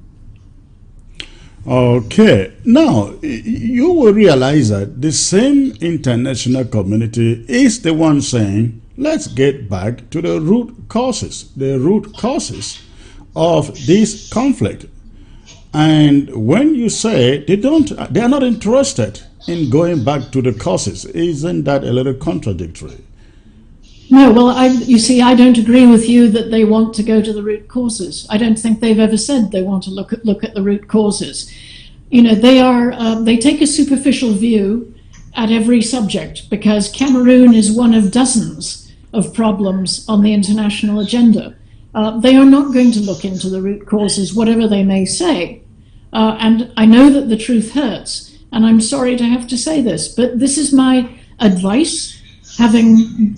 [SPEAKER 1] Okay, now you will realize that the same international community is the one saying, let's get back to the root causes of this conflict. And when you say they are not interested in going back to the causes, isn't that a little contradictory?
[SPEAKER 2] No, well, you see, I don't agree with you that they want to go to the root causes. I don't think they've ever said they want to look at the root causes. You know, they take a superficial view at every subject, because Cameroon is one of dozens of problems on the international agenda. They are not going to look into the root causes, whatever they may say. And I know that the truth hurts, and I'm sorry to have to say this, but this is my advice having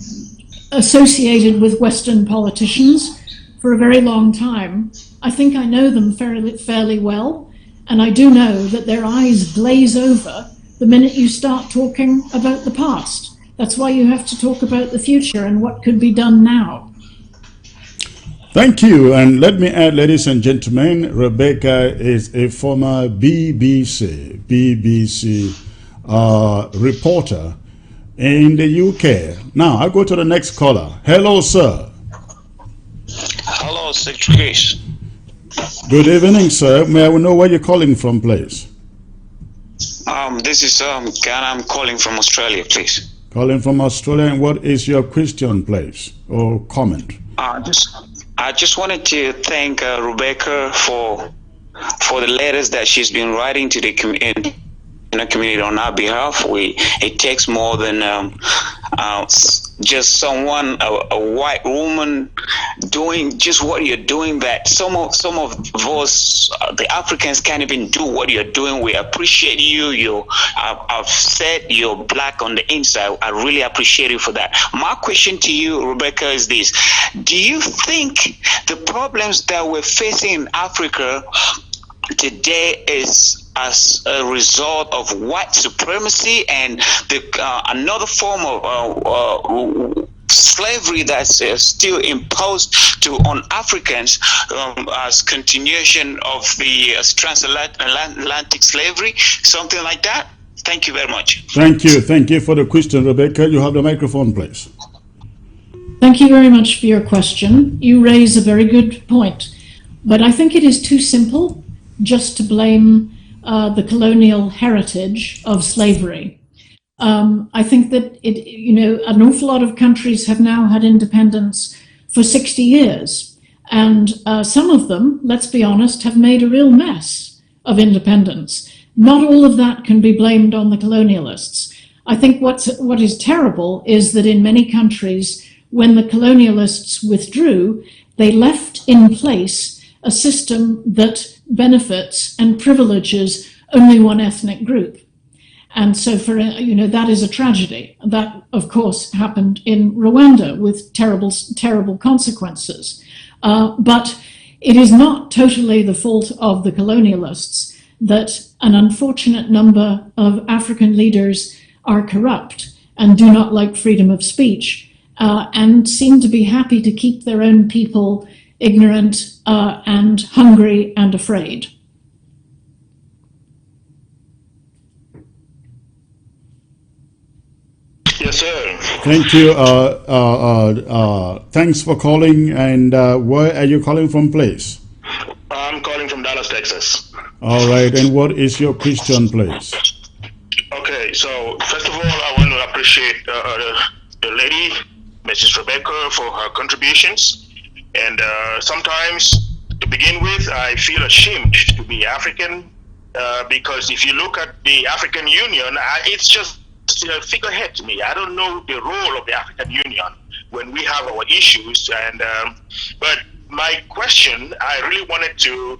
[SPEAKER 2] associated with Western politicians for a very long time, I think I know them fairly well, and I do know that their eyes glaze over the minute you start talking about the past. That's why you have to talk about the future and what could be done now.
[SPEAKER 1] Thank you. And let me add, ladies and gentlemen, Rebecca is a former BBC reporter in the UK. Now, I go to the next caller. Hello, sir.
[SPEAKER 5] Hello, Secretary.
[SPEAKER 1] Good evening, sir. May I know where you're calling from, please?
[SPEAKER 5] This is Ghana. I'm calling from Australia, please.
[SPEAKER 1] Calling from Australia, and what is your question, please, or comment?
[SPEAKER 5] I just wanted to thank Rebecca for the letters that she's been writing to the community on our behalf. It takes more than just someone, a white woman, doing just what you're doing. That some of us, the Africans, can't even do what you're doing. We appreciate you. I've said you're black on the inside. I really appreciate you for that. My question to you, Rebecca, is this: do you think the problems that we're facing in Africa today is as a result of white supremacy and another form of slavery that's still imposed on Africans as continuation of the transatlantic slavery, something like that? Thank you very much.
[SPEAKER 1] Thank you for the question, Rebecca. You have the microphone, please.
[SPEAKER 2] Thank you very much for your question. You raise a very good point, but I think it is too simple just to blame the colonial heritage of slavery. I think that an awful lot of countries have now had independence for 60 years, and some of them, let's be honest, have made a real mess of independence. Not all of that can be blamed on the colonialists. I think what is terrible is that in many countries, when the colonialists withdrew, they left in place a system that benefits and privileges only one ethnic group. And so that is a tragedy. That, of course, happened in Rwanda with terrible consequences. But it is not totally the fault of the colonialists that an unfortunate number of African leaders are corrupt and do not like freedom of speech and seem to be happy to keep their own people ignorant and hungry and afraid.
[SPEAKER 6] Yes, sir.
[SPEAKER 1] Thank you. Thanks for calling. And where are you calling from, please?
[SPEAKER 6] I'm calling from Dallas, Texas.
[SPEAKER 1] All right. And what is your question, please?
[SPEAKER 6] Okay. So first of all, I want to appreciate the lady, Mrs. Rebecca, for her contributions. And sometimes, to begin with, I feel ashamed to be African because if you look at the African Union, it's just a figurehead to me. I don't know the role of the African Union when we have our issues. And but my question I really wanted to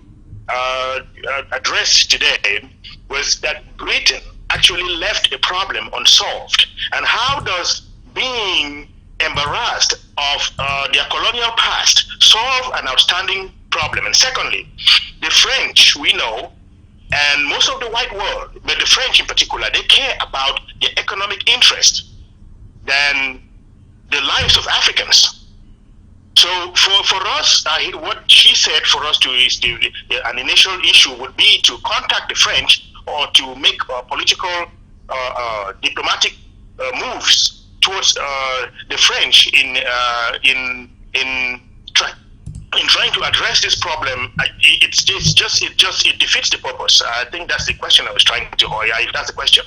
[SPEAKER 6] address today was that Britain actually left a problem unsolved. And how does being embarrassed of their colonial past solve an outstanding problem? And secondly, the French, we know, and most of the white world, but the French in particular, they care about their economic interest than the lives of Africans. So for us, what she said for us to is an initial issue would be to contact the French or to make political diplomatic moves towards the French in trying to address this problem. It defeats the purpose. I think that's the question I was trying to if that's the question.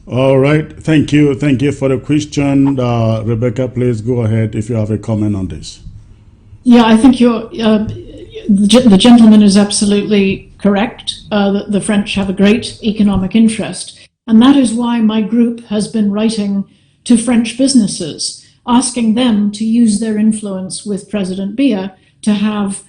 [SPEAKER 1] All right. Thank you for the question. Rebecca, please go ahead if you have a comment on this.
[SPEAKER 2] Yeah, I think the gentleman is absolutely correct. The French have a great economic interest. And that is why my group has been writing to French businesses, asking them to use their influence with President Biya to have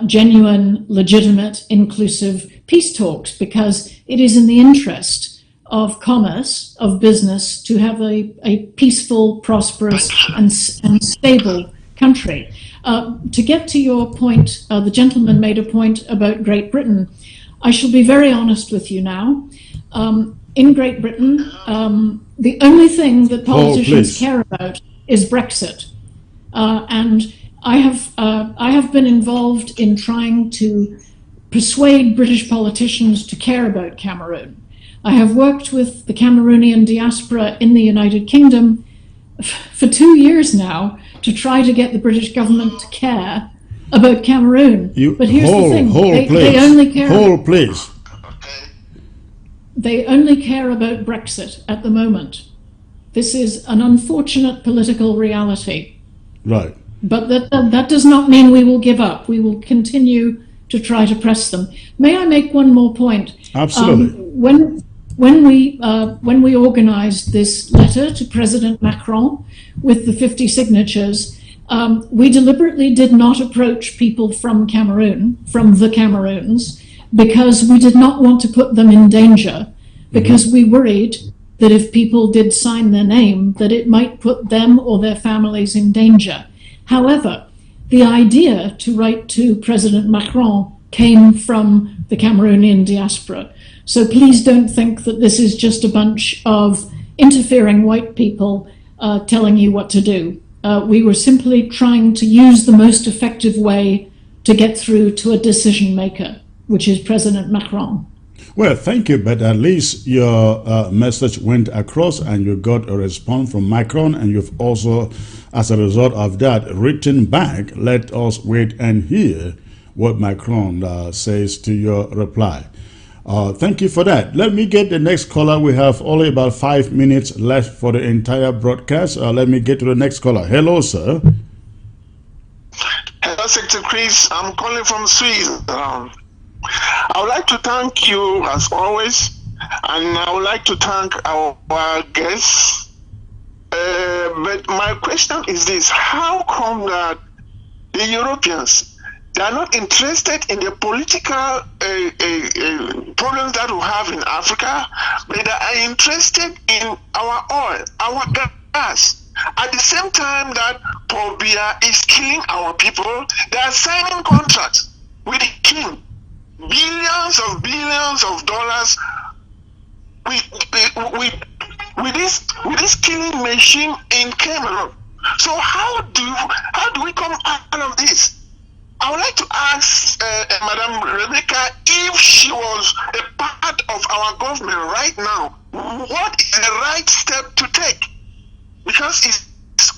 [SPEAKER 2] genuine, legitimate, inclusive peace talks, because it is in the interest of commerce, of business, to have a peaceful, prosperous, and stable country. To get to your point, the gentleman made a point about Great Britain. I shall be very honest with you now. In Great Britain, the only thing that politicians care about is Brexit. And I have been involved in trying to persuade British politicians to care about Cameroon. I have worked with the Cameroonian diaspora in the United Kingdom for 2 years now to try to get the British government to care about Cameroon. But here's the thing, they only care. They only care about Brexit at the moment. This is an unfortunate political reality.
[SPEAKER 1] Right.
[SPEAKER 2] But that does not mean we will give up. We will continue to try to press them. May I make one more point?
[SPEAKER 1] Absolutely.
[SPEAKER 2] When we organized this letter to President Macron with the 50 signatures, we deliberately did not approach people from Cameroon, from the Cameroons, because we did not want to put them in danger, because we worried that if people did sign their name, that it might put them or their families in danger. However, the idea to write to President Macron came from the Cameroonian diaspora. So please don't think that this is just a bunch of interfering white people telling you what to do. We were simply trying to use the most effective way to get through to a decision maker, which is President Macron.
[SPEAKER 1] Well, thank you, but at least your message went across and you got a response from Macron, and you've also, as a result of that, written back. Let us wait and hear what Macron says to your reply. Thank you for that. Let me get the next caller. We have only about 5 minutes left for the entire broadcast. Let me get to the next caller. Hello, sir.
[SPEAKER 7] Hello, Secretary Chris. I'm calling from Sweden. I would like to thank you as always, and I would like to thank our guests. But my question is this: how come that the Europeans, they are not interested in the political problems that we have in Africa, but they are interested in our oil, our gas? At the same time that Paul Biya is killing our people, they are signing contracts with the king. Billions of dollars with this killing machine in Cameroon. So how do we come out of this? I would like to ask Madam Rebecca, if she was a part of our government right now, what is the right step to take? Because it's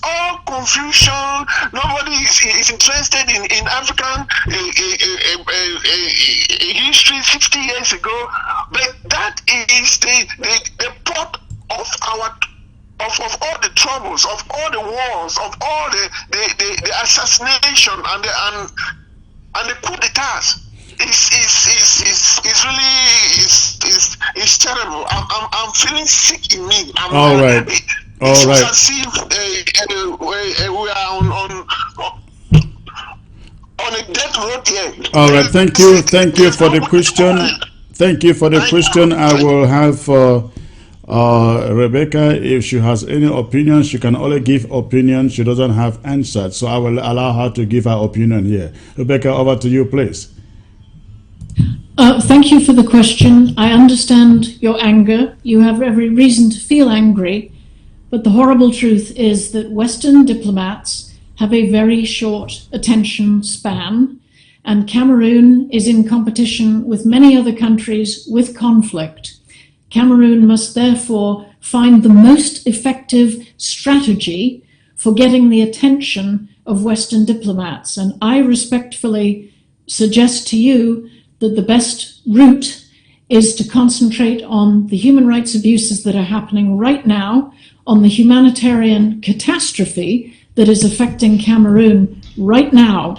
[SPEAKER 7] all confusion. Nobody is interested in African history 50 years ago. But that is the plot of all the troubles, of all the wars, of all the assassination and the coup d'etats. It's really terrible. I'm feeling sick in me.
[SPEAKER 1] All right.
[SPEAKER 7] It's as if we are on a death road here.
[SPEAKER 1] All right. Thank you for the question. Thank you for the question. I will have Rebecca, if she has any opinion. She can only give opinion. She doesn't have answers. So I will allow her to give her opinion here. Rebecca, over to you, please.
[SPEAKER 2] Thank you for the question. I understand your anger. You have every reason to feel angry. But the horrible truth is that Western diplomats have a very short attention span, and Cameroon is in competition with many other countries with conflict. Cameroon must therefore find the most effective strategy for getting the attention of Western diplomats. And I respectfully suggest to you that the best route is to concentrate on the human rights abuses that are happening right now, on the humanitarian catastrophe that is affecting Cameroon right now,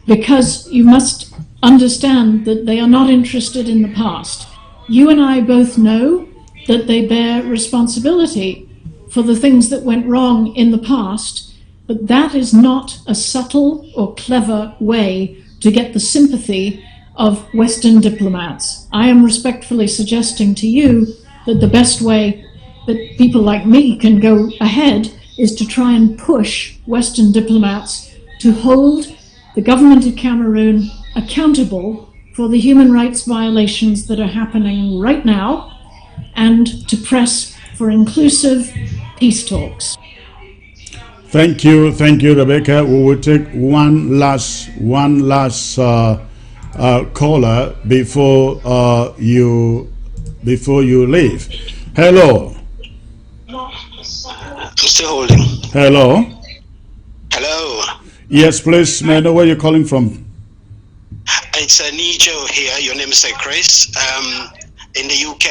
[SPEAKER 2] because you must understand that they are not interested in the past. You and I both know that they bear responsibility for the things that went wrong in the past, but that is not a subtle or clever way to get the sympathy of Western diplomats. I am respectfully suggesting to you that the best way that people like me can go ahead is to try and push Western diplomats to hold the government of Cameroon accountable for the human rights violations that are happening right now, and to press for inclusive peace talks.
[SPEAKER 1] Thank you, Rebecca. We will take one last caller before you leave. Hello.
[SPEAKER 8] I'm still holding.
[SPEAKER 1] Hello.
[SPEAKER 8] Hello.
[SPEAKER 1] Yes, please. May I know where you're calling from?
[SPEAKER 8] It's Nijo here. Your name is Chris. In the UK.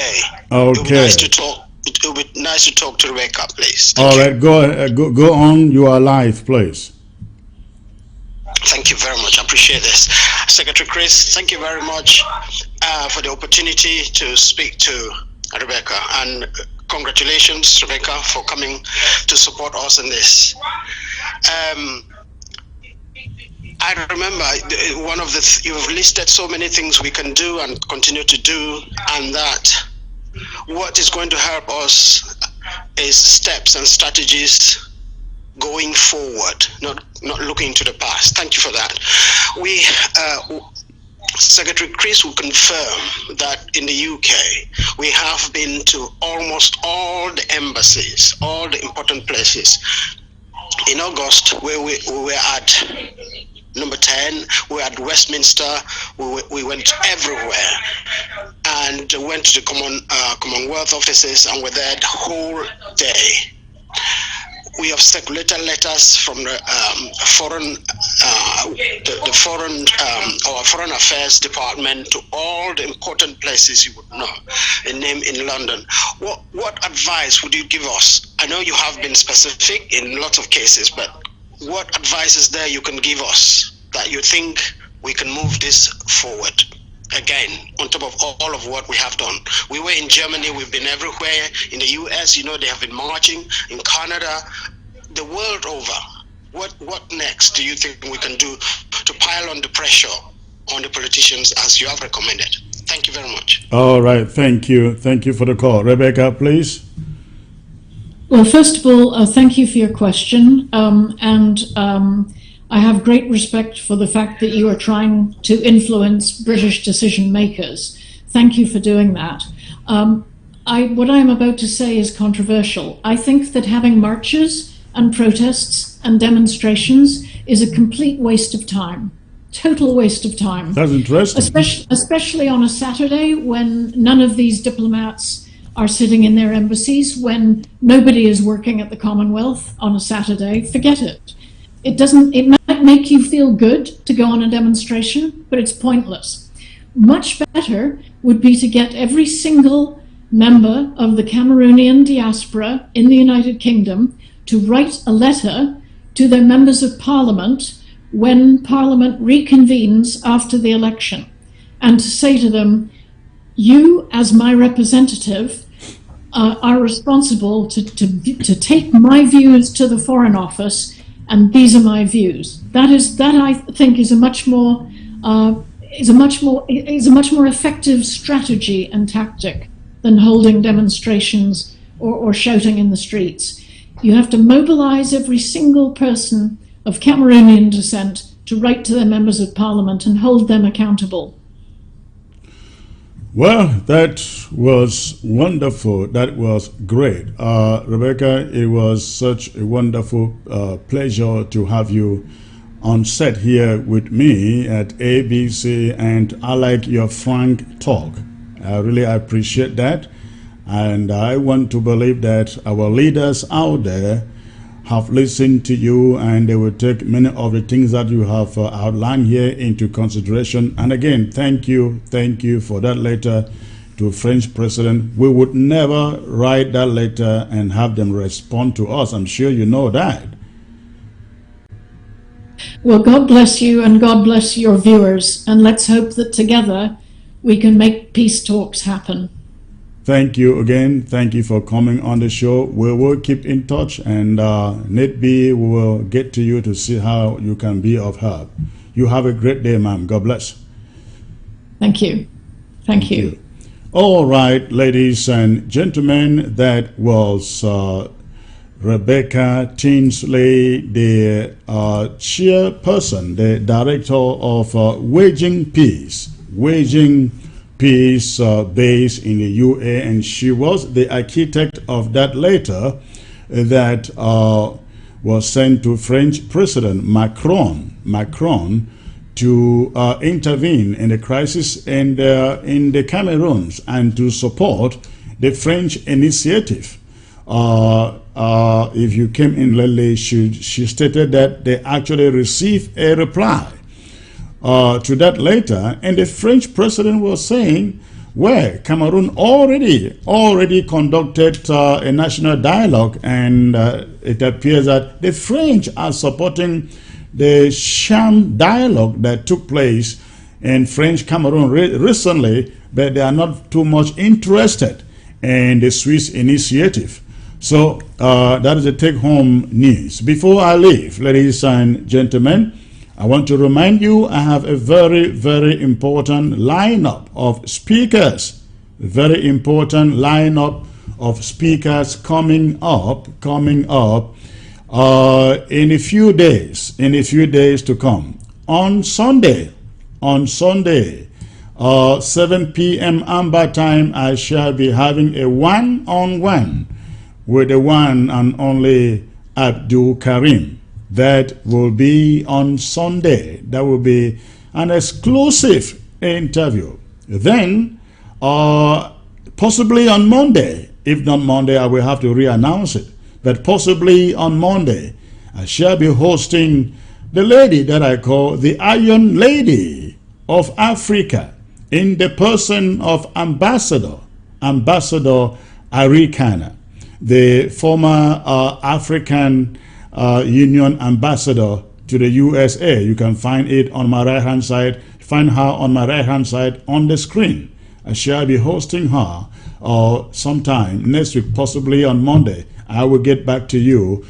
[SPEAKER 1] Okay.
[SPEAKER 8] It would be nice to talk. It would be nice to talk to Rebecca, please.
[SPEAKER 1] All right. Go on. You are live, please.
[SPEAKER 8] Thank you very much. I appreciate this. Secretary Chris, thank you very much for the opportunity to speak to Rebecca. And congratulations, Rebecca, for coming to support us in this. I remember one of you've listed so many things we can do and continue to do, and that what is going to help us is steps and strategies going forward, not looking to the past. Thank you for that. Secretary Chris will confirm that in the UK, we have been to almost all the embassies, all the important places. In August, where we were at number 10, we were at Westminster, we went everywhere, and went to the Commonwealth offices, and were there the whole day. We have circulated letters from the Foreign Affairs Department to all the important places you would know, and name in London. What advice would you give us? I know you have been specific in lots of cases, but what advice is there you can give us that you think we can move this forward? Again, on top of all of what we have done. We were in Germany, we've been everywhere. In the US, they have been marching. In Canada, the world over. What next do you think we can do to pile on the pressure on the politicians as you have recommended? Thank you very much.
[SPEAKER 1] All right, thank you. Thank you for the call. Rebecca, please.
[SPEAKER 2] Well, first of all, thank you for your question. I have great respect for the fact that you are trying to influence British decision makers. Thank you for doing that. What I am about to say is controversial. I think that having marches and protests and demonstrations is a complete waste of time. Total waste of time.
[SPEAKER 1] That's interesting.
[SPEAKER 2] Especially on a Saturday when none of these diplomats are sitting in their embassies, when nobody is working at the Commonwealth on a Saturday. Forget it. It might make you feel good to go on a demonstration, but it's pointless. Much better would be to get every single member of the Cameroonian diaspora in the United Kingdom to write a letter to their members of parliament when parliament reconvenes after the election, and to say to them, you as my representative are responsible to take my views to the Foreign Office, and these are my views. That I think is a much more effective strategy and tactic than holding demonstrations or shouting in the streets. You have to mobilize every single person of Cameroonian descent to write to their members of parliament and hold them accountable.
[SPEAKER 1] Well, that was wonderful. That was great. Rebecca, it was such a wonderful pleasure to have you on set here with me at ABC, and I like your frank talk. I really appreciate that. And I want to believe that our leaders out there have listened to you, and they will take many of the things that you have outlined here into consideration. And again, thank you for that letter to French president. We would never write that letter and have them respond to us. I'm sure you know that.
[SPEAKER 2] Well, God bless you, and God bless your viewers, and let's hope that together we can make peace talks happen.
[SPEAKER 1] Thank you again. Thank you for coming on the show. We will keep in touch, and need be, we will get to you to see how you can be of help. You have a great day, ma'am. God bless.
[SPEAKER 2] Thank you. Thank you.
[SPEAKER 1] All right, ladies and gentlemen, that was Rebecca Tinsley, the chairperson, the director of Waging Peace based in the UA, and she was the architect of that letter that was sent to French President Macron to intervene in the crisis in the Cameroons and to support the French initiative. If you came in lately, she stated that they actually received a reply to that letter, and the French president was saying, well, Cameroon already conducted a national dialogue, and it appears that the French are supporting the sham dialogue that took place in French Cameroon recently, but they are not too much interested in the Swiss initiative. So that is the take-home news. Before I leave, ladies and gentlemen, I want to remind you I have a very, very important lineup of speakers. Very important lineup of speakers coming up in a few days to come. On Sunday, 7 p.m. Amber time, I shall be having a one-on-one with the one and only Abdul Karim. That will be on Sunday. That will be an exclusive interview. Then, possibly on Monday, if not Monday, I will have to re-announce it, but possibly on Monday, I shall be hosting the lady that I call the Iron Lady of Africa, in the person of Ambassador Arikana, the former African Union ambassador to the USA. You can find it on my right hand side. Find her on my right hand side on the screen. I shall be hosting her sometime next week, possibly on Monday. I will get back to you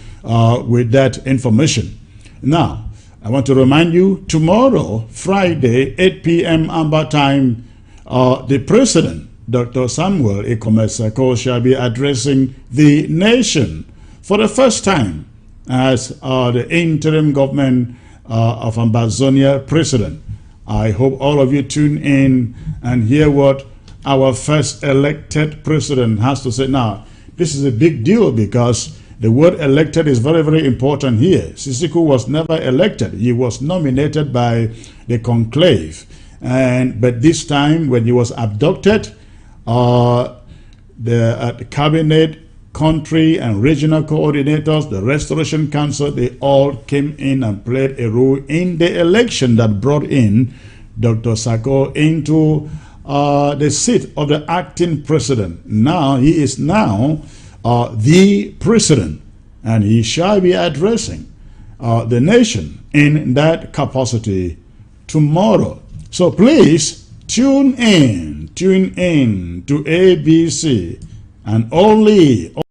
[SPEAKER 1] with that information. Now, I want to remind you, tomorrow, Friday, 8 p.m. Amber time, the President, Dr. Samuel Ekomesako, shall be addressing the nation for the first time as the interim government of Ambazonia President. I hope all of you tune in and hear what our first elected president has to say. Now, this is a big deal because the word elected is very, very important here. Sisiku was never elected. He was nominated by the conclave. But this time, when he was abducted, the cabinet, country and regional coordinators, the Restoration Council, they all came in and played a role in the election that brought in Dr. Sako into the seat of the acting president. Now, he is now the president, and he shall be addressing the nation in that capacity tomorrow. So please tune in to ABC, and only